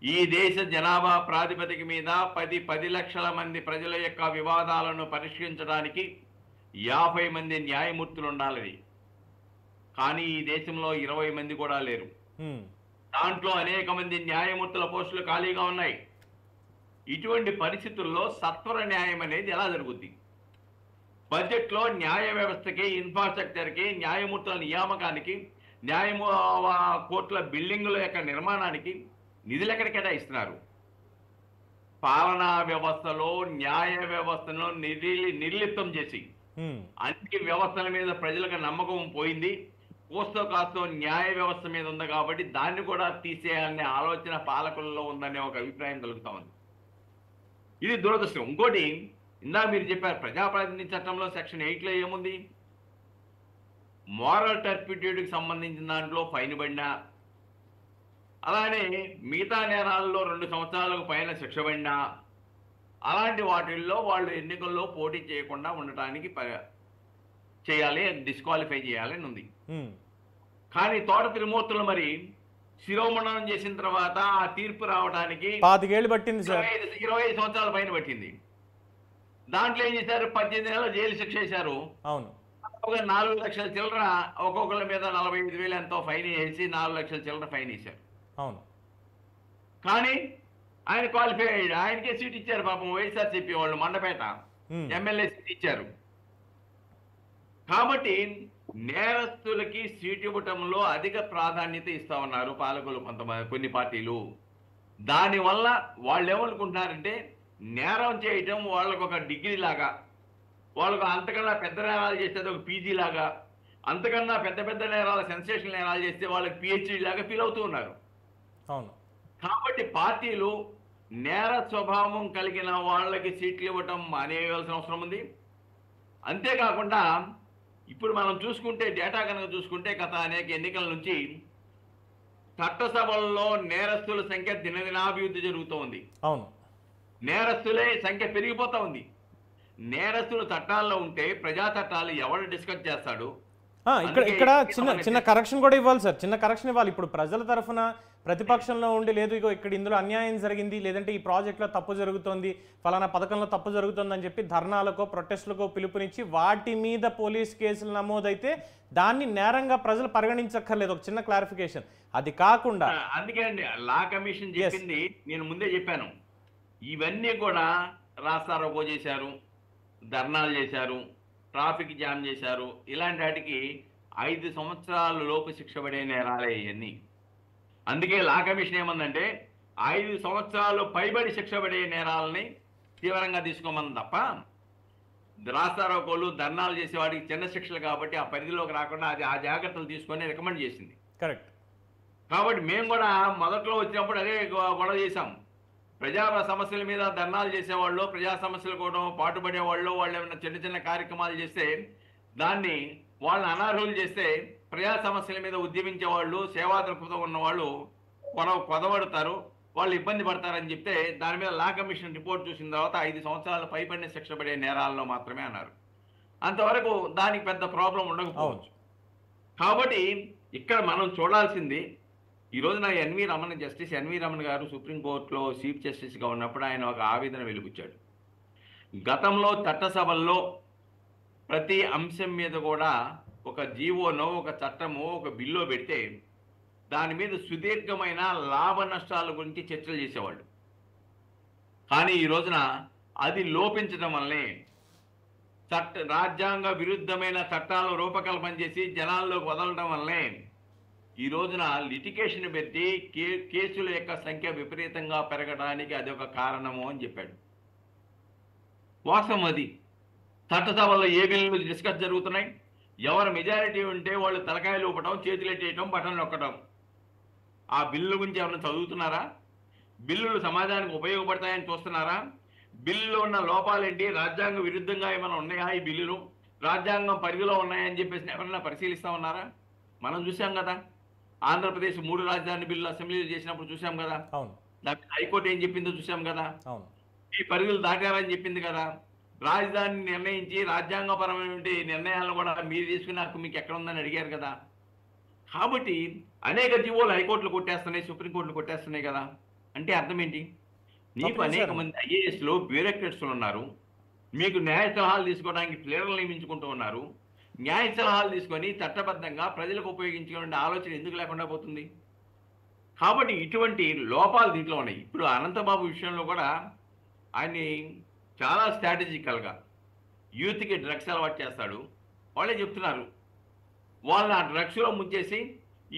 ఈ దేశ జనాభా ప్రాతిపదిక మీద 10 లక్షల మంది ప్రజల యొక్క వివాదాలను పరిష్కరించడానికి 50 మంది న్యాయమూర్తులు ఉండాలని. కానీ ఈ దేశంలో 20 మంది కూడా లేరు. దాంట్లో అనేక మంది న్యాయమూర్తుల పోస్టులు ఖాళీగా ఉన్నాయి. ఇటువంటి పరిస్థితుల్లో సత్వర న్యాయం అనేది ఎలా జరుగుద్ది? బడ్జెట్లో న్యాయ వ్యవస్థకి, ఇన్ఫ్రాస్ట్రక్చర్కి, న్యాయమూర్తుల నియామకానికి, కోర్టుల బిల్డింగుల యొక్క నిర్మాణానికి నిధులు ఎక్కడ కేటాయిస్తున్నారు? పాలనా వ్యవస్థలో న్యాయ వ్యవస్థను నిర్లిప్తం చేసి అన్ని వ్యవస్థల మీద ప్రజలకు నమ్మకం పోయింది. కోస్తో కాస్తో న్యాయ వ్యవస్థ మీద ఉంది కాబట్టి దాన్ని కూడా తీసేయాలనే ఆలోచన పాలకులలో ఉందనే ఒక అభిప్రాయం కలుగుతా ఉంది. ఇది దురదృష్టం. ఇంకోటి, ఇందాక మీరు చెప్పారు ప్రజాప్రాతినిధ్య చట్టంలో సెక్షన్ 8లో ఏముంది? మోరల్ టర్పిట్యూడ్కి సంబంధించిన దాంట్లో ఫైన్ పడినా, అలానే మిగతా నేరాల్లో 2 సంవత్సరాలకు పైన శిక్ష పడినా, అలాంటి వాటిల్లో వాళ్ళు ఎన్నికల్లో పోటీ చేయకుండా ఉండటానికి చేయాలి, డిస్క్వాలిఫై చేయాలని ఉంది. కానీ తోట త్రిమూర్తులు మరి శిరోమణనం చేసిన తర్వాత ఆ తీర్పు రావడానికి 25 ఏళ్ళు పట్టింది సార్. 25 సంవత్సరాల పైన పట్టింది. దాంట్లో ఏం చేశారు? 18 నెలల జైలు శిక్ష వేశారు. అవును, ఒక 4 లక్షల చిల్లర, ఒక్కొక్కరి మీద 45,000 ఎంతో ఫైన్ వేసి 4 లక్షల చిల్లర ఫైన్ వేశారు. అవును, కానీ ఆయన క్వాలిఫై అయ్యాడు. ఆయనకే సీట్ ఇచ్చారు. పాపం వైఎస్ఆర్సీపీ వాళ్ళు మండపేట ఎమ్మెల్యే సీట్ ఇచ్చారు. కాబట్టి నేరస్తులకి సీటు ఇవ్వటంలో అధిక ప్రాధాన్యత ఇస్తా ఉన్నారు పాలకులు, కొన్ని పార్టీలు. దానివల్ల వాళ్ళు ఏమనుకుంటున్నారంటే నేరం చేయటం వాళ్ళకు ఒక డిగ్రీ లాగా, వాళ్ళకు అంతకన్నా పెద్ద నేరాలు చేస్తే ఒక పీజీ లాగా, అంతకన్నా పెద్ద పెద్ద నేరాలు, సెన్సేషనల్ నేరాలు చేస్తే వాళ్ళకి పిహెచ్డీ లాగా ఫీల్ అవుతూ ఉన్నారు. అవును, కాబట్టి పార్టీలు నేర స్వభావం కలిగిన వాళ్ళకి సీట్లు ఇవ్వటం మానేయవలసిన అవసరం ఉంది. అంతేకాకుండా ఇప్పుడు మనం చూసుకుంటే, డేటా కనుక చూసుకుంటే గత అనేక ఎన్నికల నుంచి చట్టసభల్లో నేరస్తుల సంఖ్య దినదినాభివృద్ధి జరుగుతూ ఉంది. అవును, నేరస్తులే సంఖ్య పెరిగిపోతా ఉంది. నేరస్తులు చట్టాల్లో ఉంటే ప్రజా చట్టాలు ఎవరు డిస్కస్ చేస్తాడు? ఇక్కడ చిన్న కరెక్షన్ కూడా ఇవ్వాలి సార్, చిన్న కరెక్షన్ ఇవ్వాలి. ఇప్పుడు ప్రజల తరఫున ప్రతిపక్షంలో ఉండి, లేదు ఇగో ఇక్కడ ఇందులో అన్యాయం జరిగింది, లేదంటే ఈ ప్రాజెక్ట్లో తప్పు జరుగుతోంది, ఫలానా పథకంలో తప్పు జరుగుతుందని చెప్పి ధర్నాలకో ప్రొటెస్టులకో పిలుపునిచ్చి వాటి మీద పోలీస్ కేసులు నమోదైతే దాన్ని నేరంగా ప్రజలు పరిగణించక్కర్లేదు. ఒక చిన్న క్లారిఫికేషన్. అది కాకుండా అందుకే అండి లా కమిషన్ చెప్పింది, నేను ముందే చెప్పాను, ఇవన్నీ కూడా రాస్తారోకో చేశారు, ధర్నాలు చేశారు, ట్రాఫిక్ జామ్ చేశారు, ఇలాంటి వాటికి 5 సంవత్సరాల లోపు శిక్ష పడే నేరాలే ఇవన్నీ. అందుకే లా కమిషన్ ఏమందంటే 5 సంవత్సరాలు పైబడి శిక్ష పడే నేరాలని తీవ్రంగా తీసుకోమని తప్ప రాస్తారోకోలు, ధర్నాలు చేసే వాడికి చిన్న శిక్షలు కాబట్టి ఆ పరిధిలోకి రాకుండా అది ఆ జాగ్రత్తలు తీసుకొని రికమెండ్ చేసింది. కరెక్ట్. కాబట్టి మేము కూడా మొదట్లో వచ్చినప్పుడు అదే గొడవ చేశాం. ప్రజా సమస్యల మీద ధర్నాలు చేసేవాళ్ళు, ప్రజా సమస్యలు కూడా పాటుపడేవాళ్ళు, వాళ్ళు ఏమైనా చిన్న చిన్న కార్యక్రమాలు చేస్తే దాన్ని వాళ్ళని అనర్హులు చేస్తే ప్రజా సమస్యల మీద ఉద్యమించే వాళ్ళు, సేవా దృక్పథం ఉన్న వాళ్ళు కొదవడతారు, వాళ్ళు ఇబ్బంది పడతారని చెప్తే దాని మీద లా కమిషన్ రిపోర్ట్ చూసిన తర్వాత 5 సంవత్సరాల పైబడిన శిక్ష పడే నేరాల్లో మాత్రమే అన్నారు. అంతవరకు దానికి పెద్ద ప్రాబ్లం ఉండకపోవచ్చు. కాబట్టి ఇక్కడ మనం చూడాల్సింది, ఈ రోజున జస్టిస్ ఎన్వి రమణ గారు సుప్రీంకోర్టులో చీఫ్ జస్టిస్గా ఉన్నప్పుడు ఆయన ఒక ఆవేదన వెలుగుచ్చాడు. గతంలో చట్టసభల్లో ప్రతి అంశం మీద కూడా ఒక జీవోనో, ఒక చట్టమో, ఒక బిల్లో పెడితే దాని మీద సుదీర్ఘమైన లాభ నష్టాల గురించి చర్చలు చేసేవాళ్ళు. కానీ ఈ రోజున అది లోపించడం వల్లనే రాజ్యాంగ విరుద్ధమైన చట్టాలను రూపకల్పన చేసి జనాల్లోకి వదలడం వల్లే ఈ రోజున లిటిగేషన్ పెట్టి కేసుల యొక్క సంఖ్య విపరీతంగా పెరగడానికి అది ఒక కారణము అని చెప్పాడు. వాస్తవం అది. చట్టసభలో ఏ బిల్లులు డిస్కస్ జరుగుతున్నాయి, ఎవరు మెజారిటీ ఉంటే వాళ్ళు తలకాయలు ఊపటం, చేతులెట్టేయటం, బటన్ నొక్కటం. ఆ బిల్లు గురించి ఎవరైనా చదువుతున్నారా? బిల్లులు సమాజానికి ఉపయోగపడతాయని చూస్తున్నారా? బిల్లులో ఉన్న లోపాలేంటి, రాజ్యాంగ విరుద్ధంగా ఏమైనా ఉన్నాయా ఈ బిల్లులు, రాజ్యాంగం పరిధిలో ఉన్నాయని చెప్పేసి ఎవరైనా పరిశీలిస్తా ఉన్నారా? మనం చూసాం కదా, ఆంధ్రప్రదేశ్ 3 రాజధాని బిల్లు అసెంబ్లీలో చేసినప్పుడు చూసాం కదా, హైకోర్టు ఏం చెప్పిందో చూసాం కదా, ఈ పరిధులు దాటారని చెప్పింది కదా. రాజధాని నిర్ణయించి రాజ్యాంగపరమైన నిర్ణయాలను కూడా మీరు తీసుకునే హక్కు మీకు ఎక్కడ ఉందని అడిగారు కదా. కాబట్టి అనేక జీవోలు హైకోర్టులు కొట్టేస్తున్నాయి, సుప్రీంకోర్టులు కొట్టేస్తున్నాయి కదా. అంటే అర్థం ఏంటి? నీకు అనేక మంది ఐఏఎస్లో బ్యూరోక్రాట్స్లు ఉన్నారు, మీకు న్యాయ సలహాలు తీసుకోవడానికి ప్లేయర్లు నియమించుకుంటూ ఉన్నారు. న్యాయ సలహాలు తీసుకొని చట్టబద్ధంగా ప్రజలకు ఉపయోగించుకునే ఆలోచన ఎందుకు లేకుండా పోతుంది? కాబట్టి ఇటువంటి లోపాలు దీంట్లో ఉన్నాయి. ఇప్పుడు అనంతబాబు విషయంలో కూడా ఆయన్ని చాలా స్ట్రాటజికల్గా యూత్కి డ్రగ్స్ అలవాటు చేస్తాడు. వాళ్ళే చెప్తున్నారు, వాళ్ళని ఆ డ్రగ్స్లో ముంచేసి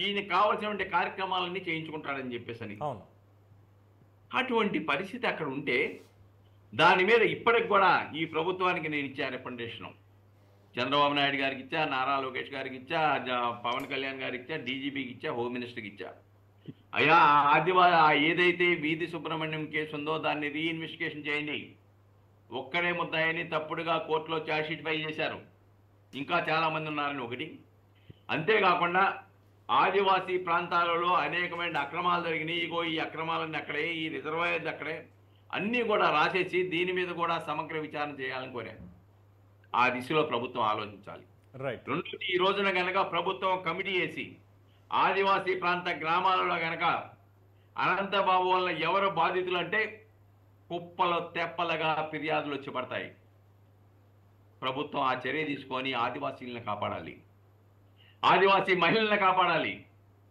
ఈయనకి కావాల్సినటువంటి కార్యక్రమాలన్నీ చేయించుకుంటాడని చెప్పేసి. అటువంటి పరిస్థితి అక్కడ ఉంటే దాని మీద ఇప్పటికి కూడా ఈ ప్రభుత్వానికి నేను ఇచ్చా రికమెండేషను. చంద్రబాబు నాయుడు గారికి ఇచ్చా, నారా లోకేష్ గారికి ఇచ్చా, పవన్ కళ్యాణ్ గారికి ఇచ్చా, డీజీపీకి ఇచ్చా, హోమ్ మినిస్టర్కి ఇచ్చా. అయ్యా ఏదైతే వీధి సుబ్రహ్మణ్యం కేసు ఉందో దాన్ని రీఇన్వెస్టిగేషన్ చేయండి. ఒక్కడే ముద్దాయని తప్పుడుగా కోర్టులో ఛార్జ్షీట్ ఫైల్ చేశారు, ఇంకా చాలామంది ఉన్నారని ఒకటి. అంతేకాకుండా ఆదివాసీ ప్రాంతాలలో అనేకమైన అక్రమాలు జరిగినాయి, ఇగో ఈ అక్రమాలన్నీ అక్కడే, ఈ రిజర్వాయర్స్ అక్కడే, అన్నీ కూడా రాసేసి దీని మీద కూడా సమగ్ర విచారణ చేయాలని కోరారు. ఆ దిశలో ప్రభుత్వం ఆలోచించాలి. రెండోది, ఈ రోజున కనుక ప్రభుత్వం కమిటీ వేసి ఆదివాసీ ప్రాంత గ్రామాలలో కనుక అనంతబాబు వల్ల ఎవరు బాధితులు అంటే కుప్పలు తెప్పలుగా ఫిర్యాదులు వచ్చి పడతాయి. ప్రభుత్వం ఆ చర్య తీసుకొని ఆదివాసీలను కాపాడాలి, ఆదివాసీ మహిళలను కాపాడాలి,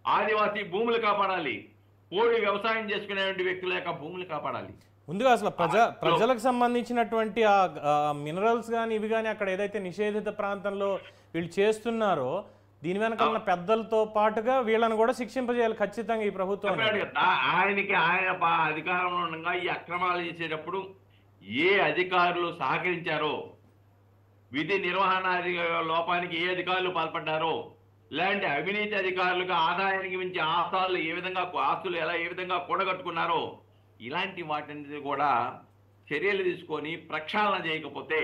ఆదివాసీ భూములు కాపాడాలి, పోడి వ్యవసాయం చేసుకునేటువంటి వ్యక్తుల యొక్క భూములు కాపాడాలి. ముందుగా అసలు ప్రజలకు సంబంధించినటువంటి ఆ మినరల్స్ కానీ ఇవి కానీ అక్కడ ఏదైతే నిషేధిత ప్రాంతంలో వీళ్ళు చేస్తున్నారో దీని వెనక ఉన్న పెద్దలతో పాటుగా వీళ్ళని కూడా శిక్షింపజేయాలి ఖచ్చితంగా ఈ ప్రభుత్వం. ఆయన అధికారంలో ఉండగా ఈ అక్రమాలు చేసేటప్పుడు ఏ అధికారులు సహకరించారో, విధి నిర్వహణ లోపానికి ఏ అధికారులు పాల్పడ్డారో, ఇలాంటి అవినీతి అధికారులకు ఆదాయానికి మించి ఆస్తులు ఏ విధంగా కూడగట్టుకున్నారో, ఇలాంటి వాటిని కూడా చర్యలు తీసుకొని ప్రక్షాళన చేయకపోతే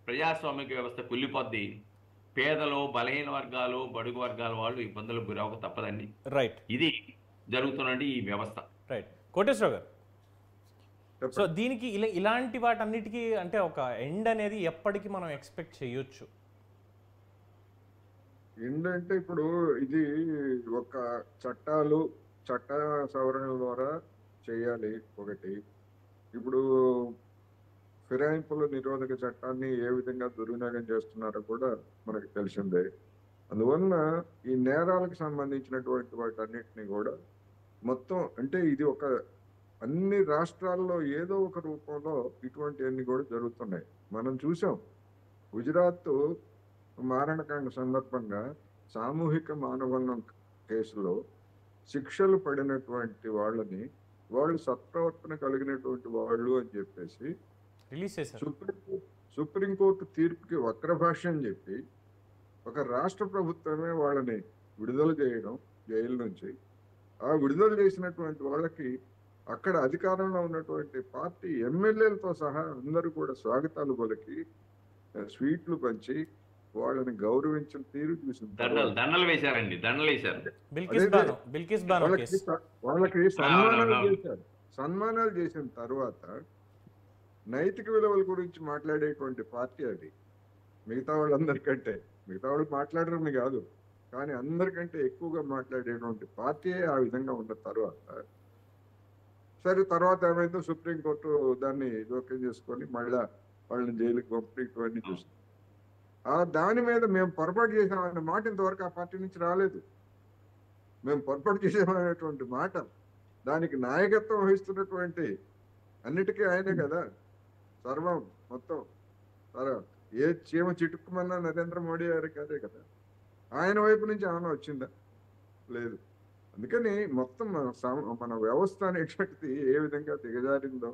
ప్రజాస్వామిక వ్యవస్థ కుళ్ళిపోద్ది. పేదలు, బలహీన వర్గాలు, బడుగు వర్గాల వాళ్ళు ఇబ్బందులకు గురవక తప్పదండి. ఇది జరుగుతున్నది ఈ వ్యవస్థ. కోటేశ్వర గారు, సో దీనికి ఇలాంటి వాటన్నిటికీ అంటే ఒక ఎండ్ అనేది ఎప్పటికీ మనం ఎక్స్పెక్ట్ చేయొచ్చు? ఎండ్ అంటే ఇప్పుడు ఇది ఒక చట్ట సవరణల ద్వారా చేయాలి ఒకటి. ఇప్పుడు ఫిరాయింపుల నిరోధక చట్టాన్ని ఏ విధంగా దుర్వినియోగం చేస్తున్నారో కూడా మనకు తెలిసిందే. అందువలన ఈ నేరాలకు సంబంధించినటువంటి వాటన్నిటిని కూడా మొత్తం అంటే ఇది ఒక అన్ని రాష్ట్రాల్లో ఏదో ఒక రూపంలో ఇటువంటివన్నీ కూడా జరుగుతున్నాయి. మనం చూసాం గుజరాత్ మారణకాండ సందర్భంగా సామూహిక మానవనం కేసులో శిక్షలు పడినటువంటి వాళ్ళని వాళ్ళు సత్ప్రవర్తన కలిగినటువంటి వాళ్ళు అని చెప్పేసి రిలీజ్ చేశారు. సుప్రీంకోర్టు తీర్పుకి వక్రభాష్యం చెప్పి ఒక రాష్ట్ర ప్రభుత్వమే వాళ్ళని విడుదల చేయడం జైలు నుంచి. ఆ విడుదల చేసినటువంటి వాళ్ళకి అక్కడ అధికారంలో ఉన్నటువంటి పార్టీ ఎమ్మెల్యేలతో సహా అందరూ కూడా స్వాగతాలు పలికి స్వీట్లు పంచి వాళ్ళని గౌరవించిన తీరు చూసిన వాళ్ళకి సన్మానాలు చేసిన తర్వాత నైతిక విలువల గురించి మాట్లాడేటువంటి పార్టీ అది. మిగతా వాళ్ళు మాట్లాడరని కాదు, కానీ అందరికంటే ఎక్కువగా మాట్లాడేటువంటి పార్టీ ఆ విధంగా ఉన్న తర్వాత ఏమైందో సుప్రీంకోర్టు దాన్ని జోక్యం చేసుకొని మళ్ళా వాళ్ళని జైలుకి పంపి ఇవన్నీ చూస్తాం. దాని మీద మేము పొరపాటు చేసామనే మాట ఇంతవరకు ఆ పార్టీ నుంచి రాలేదు. మేము పొరపాటు చేసామనేటువంటి మాట, దానికి నాయకత్వం వహిస్తున్నటువంటి అన్నిటికీ ఆయనే కదా సర్వం మొత్తం. ఏ చీమ చిటుక్కుమన్నా నరేంద్ర మోడీ గారి గారే కదా. ఆయన వైపు నుంచి ఏమైనా వచ్చిందా? లేదు. అందుకని మొత్తం మన వ్యవస్థ అనేటువంటిది ఏ విధంగా దిగజారిందో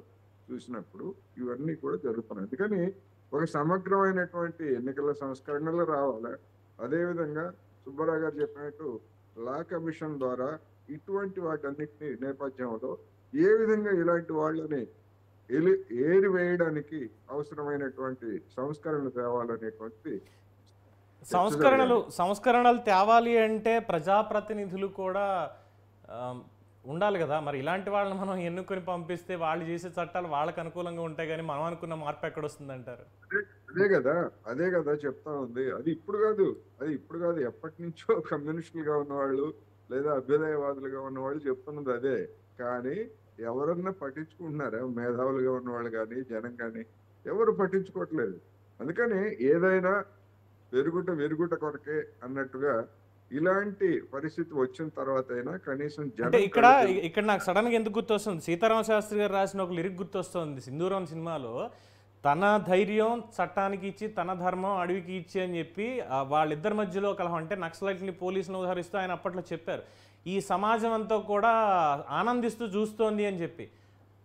చూసినప్పుడు ఇవన్నీ కూడా జరుగుతున్నాయి. అందుకని ఒక సమగ్రమైనటువంటి ఎన్నికల సంస్కరణలు రావాలి. అదేవిధంగా సుబ్బారావు గారు చెప్పినట్టు లా కమిషన్ ద్వారా ఇటువంటి వాటన్నిటిని నేపథ్యంలో ఏ విధంగా ఇలాంటి వాళ్ళని ఏరి వేయడానికి అవసరమైనటువంటి సంస్కరణలు తేవాలనేటువంటి సంస్కరణలు తేవాలి అంటే ప్రజాప్రతినిధులు కూడా ఉండాలి కదా. మరి ఇలాంటి వాళ్ళని మనం ఎన్నుకొని పంపిస్తే వాళ్ళు చేసే చట్టాలు వాళ్ళకి అనుకూలంగా ఉంటాయి, కానీ మనం అనుకున్న మార్పు ఎక్కడ వస్తుంది అంటారు? అదే కదా చెప్తా ఉంది. అది ఇప్పుడు కాదు, ఎప్పటి నుంచో కమ్యూనిస్టులుగా ఉన్నవాళ్ళు లేదా అభ్యుదయవాదులుగా ఉన్నవాళ్ళు చెప్తున్నది అదే. కానీ ఎవరన్నా పట్టించుకుంటున్నారా? మేధావులుగా ఉన్నవాళ్ళు కానీ జనం కానీ ఎవరు పట్టించుకోవట్లేదు. అందుకని ఏదైనా వెరుగుట కొరకే అన్నట్టుగా ఇలాంటి పరిస్థితి వచ్చిన తర్వాత అయినా కనీసం అంటే ఇక్కడ నాకు సడన్ గా ఎందుకు గుర్తొస్తుంది, సీతారామ శాస్త్రి గారు రాసిన ఒక లిరిక్ గుర్తొస్తుంది సింధూరం సినిమాలో. తన ధైర్యం చట్టానికి ఇచ్చి, తన ధర్మం అడవికి ఇచ్చి అని చెప్పి వాళ్ళిద్దరి మధ్యలో కలహం, అంటే నక్సలైట్ని పోలీసులను ఉదహరిస్తూ ఆయన అప్పట్లో చెప్పారు. ఈ సమాజం అంతా కూడా ఆనందిస్తూ చూస్తోంది అని చెప్పి.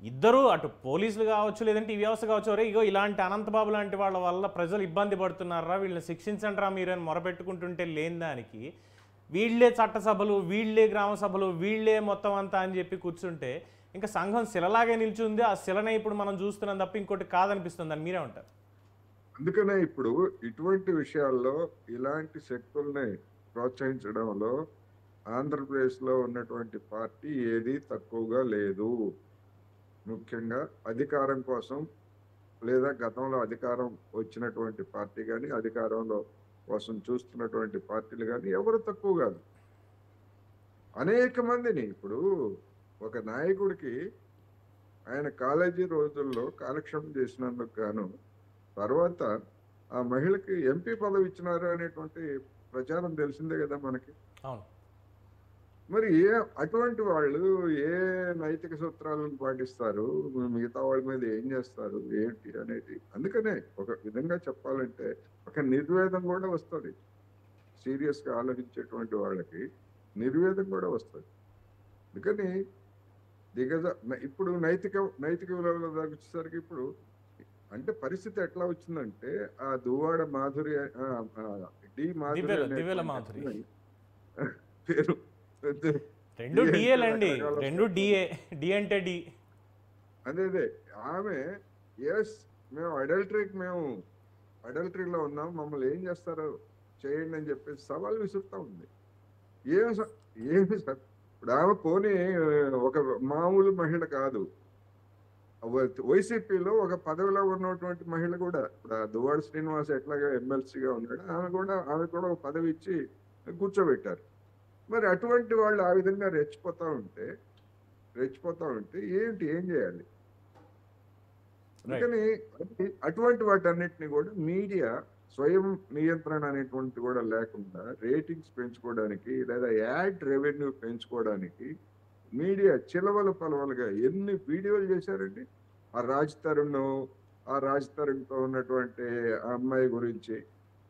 ఇద్దరు అటు పోలీసులు కావచ్చు లేదంటే ఈ వ్యవస్థ కావచ్చు, అరే ఇగో ఇలాంటి అనంతబాబు లాంటి వాళ్ళ వల్ల ప్రజలు ఇబ్బంది పడుతున్నారా, వీళ్ళని శిక్షించండిరా మీరని మొరపెట్టుకుంటుంటే లేని దానికి వీళ్ళే చట్టసభలు, వీళ్ళే గ్రామ సభలు, వీళ్ళే మొత్తం అంతా అని చెప్పి కూర్చుంటే ఇంకా సంఘం శిలలాగే నిల్చుంది. ఆ శిలనే ఇప్పుడు మనం చూస్తున్నాం తప్ప ఇంకోటి కాదనిపిస్తుంది అని మీరే ఉంటారు. అందుకనే ఇప్పుడు ఇటువంటి విషయాల్లో ఇలాంటి శక్తుల్ని ప్రోత్సహించడంలో ఆంధ్రప్రదేశ్లో ఉన్నటువంటి పార్టీ ఏది తక్కువగా లేదు. ముఖ్యంగా అధికారం కోసం లేదా గతంలో అధికారం వచ్చినటువంటి పార్టీ కానీ అధికారంలో కోసం చూస్తున్నటువంటి పార్టీలు కానీ ఎవరు తక్కువ కాదు. అనేక మందిని ఇప్పుడు ఒక నాయకుడికి ఆయన కాలేజీ రోజుల్లో కాలక్షేపం చేసినందుకు గాను తర్వాత ఆ మహిళకి ఎంపీ పదవి ఇచ్చినారు అనేటువంటి ప్రచారం తెలిసిందే కదా మనకి. మరి అటువంటి వాళ్ళు ఏ నైతిక సూత్రాలను పాటిస్తారు, మిగతా వాళ్ళ మీద ఏం చేస్తారు ఏంటి అనేది. అందుకనే ఒక విధంగా చెప్పాలంటే ఒక నిర్వేదం కూడా వస్తుంది. సీరియస్ గా ఆలోచించేటువంటి వాళ్ళకి నిర్వేదం కూడా వస్తుంది. అందుకని ఇప్పుడు నైతిక విలువల దగ్గర వచ్చేసరికి ఇప్పుడు అంటే పరిస్థితి ఎట్లా వచ్చిందంటే ఆ దువ్వాడ మాధురి పేరు అదే ఆమె మేము అడల్టరీలో ఉన్నాం, మమ్మల్ని ఏం చేస్తారో చేయండి అని చెప్పేసి సవాల్ విసురుతా ఉంది. ఏమి ఇప్పుడు ఆమె పోనీ ఒక మామూలు మహిళ కాదు, వైసీపీలో ఒక పదవిలో ఉన్నటువంటి మహిళ కూడా. ఇప్పుడు దువ్వాడ శ్రీనివాస్ ఎట్లాగా ఎమ్మెల్సీగా ఉన్నాడు, ఆమె కూడా ఒక పదవి ఇచ్చి కూర్చోబెట్టారు. మరి అటువంటి వాళ్ళు ఆ విధంగా రెచ్చిపోతా ఉంటే ఏం చేయాలి? అందుకని అటువంటి వాటన్నిటిని కూడా మీడియా స్వయం నియంత్రణ అనేటువంటి కూడా లేకుండా రేటింగ్స్ పెంచుకోవడానికి లేదా యాడ్ రెవెన్యూ పెంచుకోవడానికి మీడియా పలవలుగా ఎన్ని వీడియోలు చేశారండి. ఆ రాజ్ తరుణ్తో ఉన్నటువంటి ఆ అమ్మాయి గురించి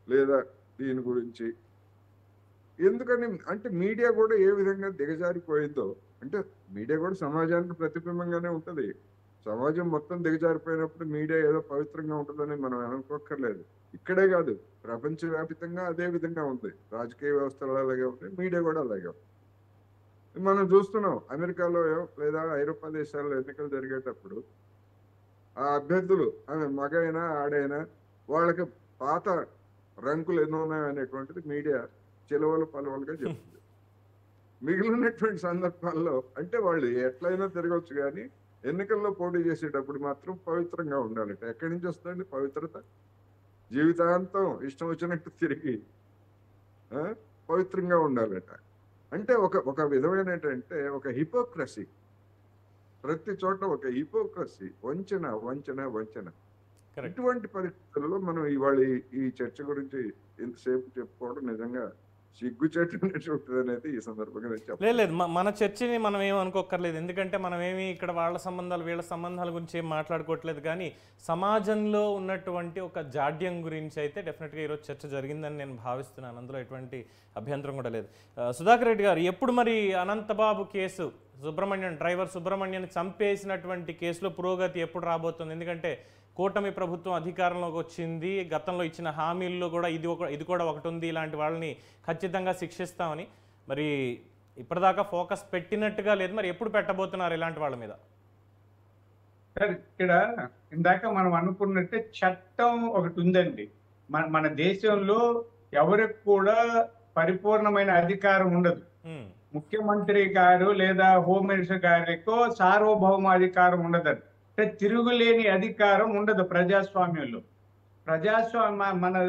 లేదా దీని గురించి. ఎందుకని అంటే మీడియా కూడా ఏ విధంగా దిగజారిపోయిందో, అంటే మీడియా కూడా సమాజానికి ప్రతిబింబంగానే ఉంటది. సమాజం మొత్తం దిగజారిపోయినప్పుడు మీడియా ఏదో పవిత్రంగా ఉంటుందని మనం అనుకోక్కర్లేదు. ఇక్కడే కాదు, ప్రపంచవ్యాప్తంగా అదే విధంగా ఉంది. రాజకీయ వ్యవస్థలు అలాగే ఉంటాయి, మీడియా కూడా అలాగే ఉంది. మనం చూస్తున్నాం అమెరికాలో లేదా ఐరోపా దేశాల్లో ఎన్నికలు జరిగేటప్పుడు ఆ అభ్యర్థులు ఆమె మగైనా ఆడైనా వాళ్ళకి పాత రంకులు ఎన్నో ఉన్నాయనేటువంటిది మీడియా పలవలుగా చెప్తుంది. మిగిలినటువంటి సందర్భాల్లో అంటే వాళ్ళు ఎట్లయినా తిరగవచ్చు, కానీ ఎన్నికల్లో పోటీ చేసేటప్పుడు మాత్రం పవిత్రంగా ఉండాలట. ఎక్కడి నుంచి వస్తుందండి పవిత్రత? జీవితాంతం ఇష్టం వచ్చినట్టు తిరిగి పవిత్రంగా ఉండాలట. అంటే ఒక విధమైన ఏంటంటే ఒక హిపోక్రసీ, ప్రతి చోట ఒక హిపోక్రసీ, వంచన. ఇటువంటి పరిస్థితుల్లో మనం ఇవాళ ఈ చర్చ గురించి ఎంతసేపు చెప్పుకోవడం నిజంగా సిగ్గుచేటట్టు ఉంటుంది అనేది ఈ సందర్భంగా నేను చెప్పాలి. లేదు లేదు, మన చర్చని మనం ఏం అనుకోక్కర్లేదు. ఎందుకంటే మనం ఏమి ఇక్కడ వాళ్ళ సంబంధాలు వీళ్ళ సంబంధాల గురించి ఏం మాట్లాడుకోవట్లేదు. కానీ సమాజంలో ఉన్నటువంటి ఒక జాడ్యం గురించి అయితే డెఫినెట్గా ఈరోజు చర్చ జరిగిందని నేను భావిస్తున్నాను. అందులో ఎటువంటి అభ్యంతరం కూడా లేదు. సుధాకర్ రెడ్డి గారు, ఎప్పుడు మరి అనంతబాబు కేసు, డ్రైవర్ సుబ్రహ్మణ్యాన్ని చంపేసినటువంటి కేసులో పురోగతి ఎప్పుడు రాబోతుంది? ఎందుకంటే కూటమి ప్రభుత్వం అధికారంలోకి వచ్చింది, గతంలో ఇచ్చిన హామీల్లో కూడా ఇది కూడా ఒకటి ఉంది, ఇలాంటి వాళ్ళని ఖచ్చితంగా శిక్షిస్తామని. మరి ఇప్పటిదాకా ఫోకస్ పెట్టినట్టుగా లేదు, మరి ఎప్పుడు పెట్టబోతున్నారు ఇలాంటి వాళ్ళ మీద? ఇక్కడ ఇందాక మనం అనుకున్నట్టే చట్టం ఒకటి ఉందండి. మన దేశంలో ఎవరికి కూడా పరిపూర్ణమైన అధికారం ఉండదు. ముఖ్యమంత్రి గారు లేదా హోమ్ మినిస్టర్ గారికో సార్వభౌమాధికారం ఉండదు. అంటే తిరుగులేని అధికారం ఉండదు ప్రజాస్వామ్యంలో.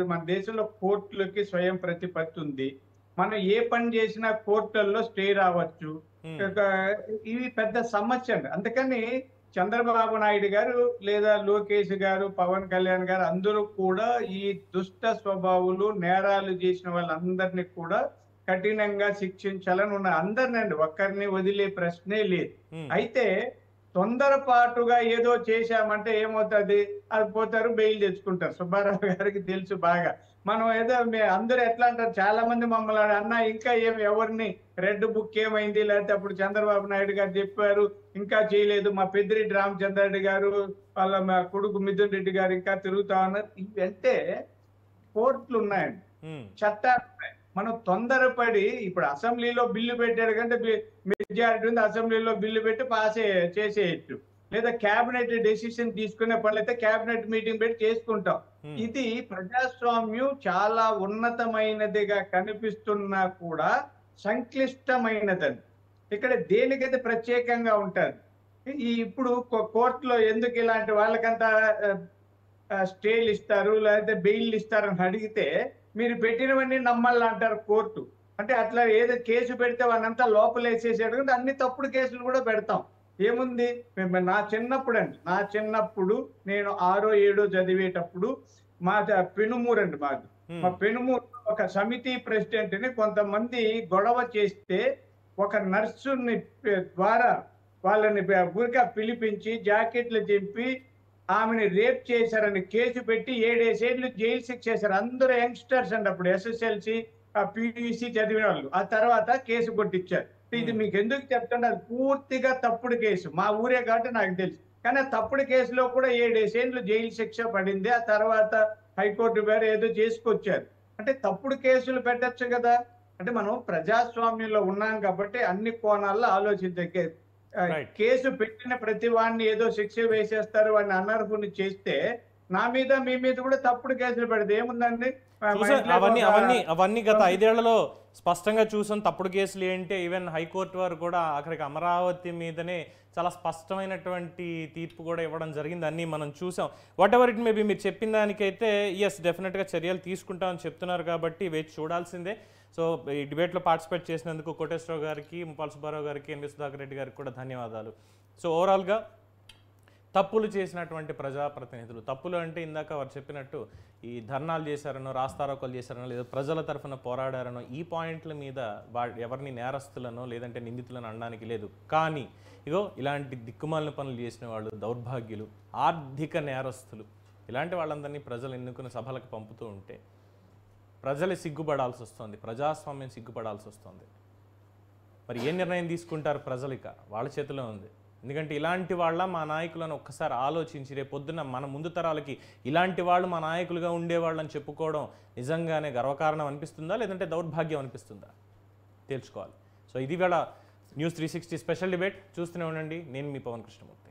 మన దేశంలో కోర్టులకి స్వయం ప్రతిపత్తి ఉంది. మనం ఏ పని చేసినా కోర్టుల్లో స్టే రావచ్చు. ఇవి పెద్ద సమస్య అండి. అందుకని చంద్రబాబు నాయుడు గారు లేదా లోకేష్ గారు, పవన్ కళ్యాణ్ గారు అందరూ కూడా ఈ దుష్ట స్వభావాలు, నేరాలు చేసిన వాళ్ళందరినీ కూడా కఠినంగా శిక్షించాలని ఉన్నారు. అందరినండి, ఒక్కరిని వదిలే ప్రశ్నే లేదు. అయితే తొందరపాటుగా ఏదో చేశామంటే ఏమవుతుంది, అది పోతారు, బెయిల్ తెచ్చుకుంటారు. సుబ్బారావు గారికి తెలుసు బాగా. మనం ఏదో అందరూ ఎట్లా అంటారు, చాలా మంది మమ్మల్ని అన్న ఇంకా ఎవరిని రెడ్ బుక్ ఏమైంది, లేకపోతే అప్పుడు చంద్రబాబు నాయుడు గారు చెప్పారు ఇంకా చేయలేదు, మా పెద్దిరెడ్డి రామచంద్రారెడ్డి గారు వాళ్ళ మా కొడుకు మిథున్ రెడ్డి గారు ఇంకా తిరుగుతా ఉన్నారు. ఇవంటే కోర్టులు ఉన్నాయండి, చట్టాలు ఉన్నాయి. మనం తొందరపడి ఇప్పుడు అసెంబ్లీలో బిల్లు పెట్టారు కంటే మెజారిటీ ఉంది, అసెంబ్లీలో బిల్లు పెట్టి పాస్ చేసేయచ్చు. లేదా క్యాబినెట్ డెసిషన్ తీసుకునే పనులైతే క్యాబినెట్ మీటింగ్ పెట్టి చేసుకుంటాం. ఇది ప్రజాస్వామ్యం చాలా ఉన్నతమైనదిగా కనిపిస్తున్నా కూడా సంక్లిష్టమైనదని. ఇక్కడ దేనికైతే ప్రత్యేకంగా ఉంటుంది. ఇప్పుడు కోర్టులో ఎందుకు ఇలాంటి వాళ్ళకంతా స్టేలు ఇస్తారు లేకపోతే బెయిల్ ఇస్తారు అని అడిగితే మీరు పెట్టినవన్నీ నమ్మాలంటారు కోర్టు. అంటే అట్లా ఏదో కేసు పెడితే వాళ్ళంతా లోపలేసేసాడు. అన్ని తప్పుడు కేసులు కూడా పెడతాం. ఏముంది, నా చిన్నప్పుడు నేను 6వ 7వ చదివేటప్పుడు మా పెనుమూరు అండి, మా పెనుమూరు ఒక సమితి ప్రెసిడెంట్ ని కొంతమంది గొడవ చేస్తే ఒక నర్సుని ద్వారా వాళ్ళని ఊరిగా పిలిపించి జాకెట్లు చింపి ఆమెను రేప్ చేశారని కేసు పెట్టి 7 ఏళ్ళు జైలు శిక్ష చేశారు. అందరూ యంగ్స్టర్స్ అండి, అప్పుడు SSLC PUC చదివిన వాళ్ళు. ఆ తర్వాత కేసు కొట్టించారు. ఇది మీకు ఎందుకు చెప్తుంటే అది పూర్తిగా తప్పుడు కేసు. మా ఊరే కాబట్టి నాకు తెలుసు. కానీ ఆ తప్పుడు కేసులో కూడా 7 ఏళ్ళు జైలు శిక్ష పడింది. ఆ తర్వాత హైకోర్టు వేరే ఏదో చేసుకొచ్చారు. అంటే తప్పుడు కేసులు పెట్టచ్చు కదా. అంటే మనం ప్రజాస్వామ్యంలో ఉన్నాం కాబట్టి అన్ని కోణాల్లో ఆలోచించే. కేసు పెట్టిన ప్రతి వాడిని ఏదో శిక్ష వేసేస్తారు, వాడిని అనర్హుని చేస్తే నా మీద మీ మీద కూడా తప్పుడు కేసులు పెడితే ఏముందండి. అవన్నీ గత 5 ఏళ్లలో స్పష్టంగా చూసాం. తప్పుడు కేసులు ఏంటి, ఈవెన్ హైకోర్టు వారు కూడా అక్కడికి అమరావతి మీదనే చాలా స్పష్టమైనటువంటి తీర్పు కూడా ఇవ్వడం జరిగింది. అన్నీ మనం చూసాం. వాట్ ఎవర్ ఇట్ మేబీ, మీరు చెప్పిన దానికైతే ఎస్ డెఫినెట్గా చర్యలు తీసుకుంటామని చెప్తున్నారు కాబట్టి వేచి చూడాల్సిందే. సో ఈ డిబేట్లో పార్టిసిపేట్ చేసినందుకు కోటేశ్వరరావు గారికి, ముప్పాల సుబ్బారావు గారికి, ఎన్వి సుధాకర్ రెడ్డి గారికి కూడా ధన్యవాదాలు. సో ఓవరాల్గా తప్పులు చేసినటువంటి ప్రజాప్రతినిధులు, తప్పులు అంటే ఇందాక వారు చెప్పినట్టు ఈ ధర్నాలు చేశారనో, రాస్తారోకలు చేశారనో, లేదా ప్రజల తరఫున పోరాడారనో ఈ పాయింట్ల మీద ఎవరిని నేరస్తులనో లేదంటే నిందితులను అనడానికి లేదు. కానీ ఇగో ఇలాంటి దిక్కుమాలిన పనులు చేసిన వాళ్ళు, దౌర్భాగ్యులు, ఆర్థిక నేరస్తులు, ఇలాంటి వాళ్ళందరినీ ప్రజలు ఎన్నుకున్న సభలకు పంపుతూ ఉంటే ప్రజలు సిగ్గుపడాల్సి వస్తుంది, ప్రజాస్వామ్యం సిగ్గుపడాల్సి వస్తుంది. మరి ఏ నిర్ణయం తీసుకుంటారు ప్రజలు, ఇక వాళ్ళ చేతిలో ఉంది. ఎందుకంటే ఇలాంటి వాళ్ళ మా నాయకులను ఒక్కసారి ఆలోచించి రేపొద్దున మన ముందు తరాలకి ఇలాంటి వాళ్ళు మా నాయకులుగా ఉండేవాళ్ళని చెప్పుకోవడం నిజంగానే గర్వకారణం అనిపిస్తుందా లేదంటే దౌర్భాగ్యం అనిపిస్తుందా తేల్చుకోవాలి. సో ఇది వేళ న్యూస్ 360 స్పెషల్ డిబేట్. చూస్తూనే ఉండండి. నేను మీ పవన్ కృష్ణమూర్తి.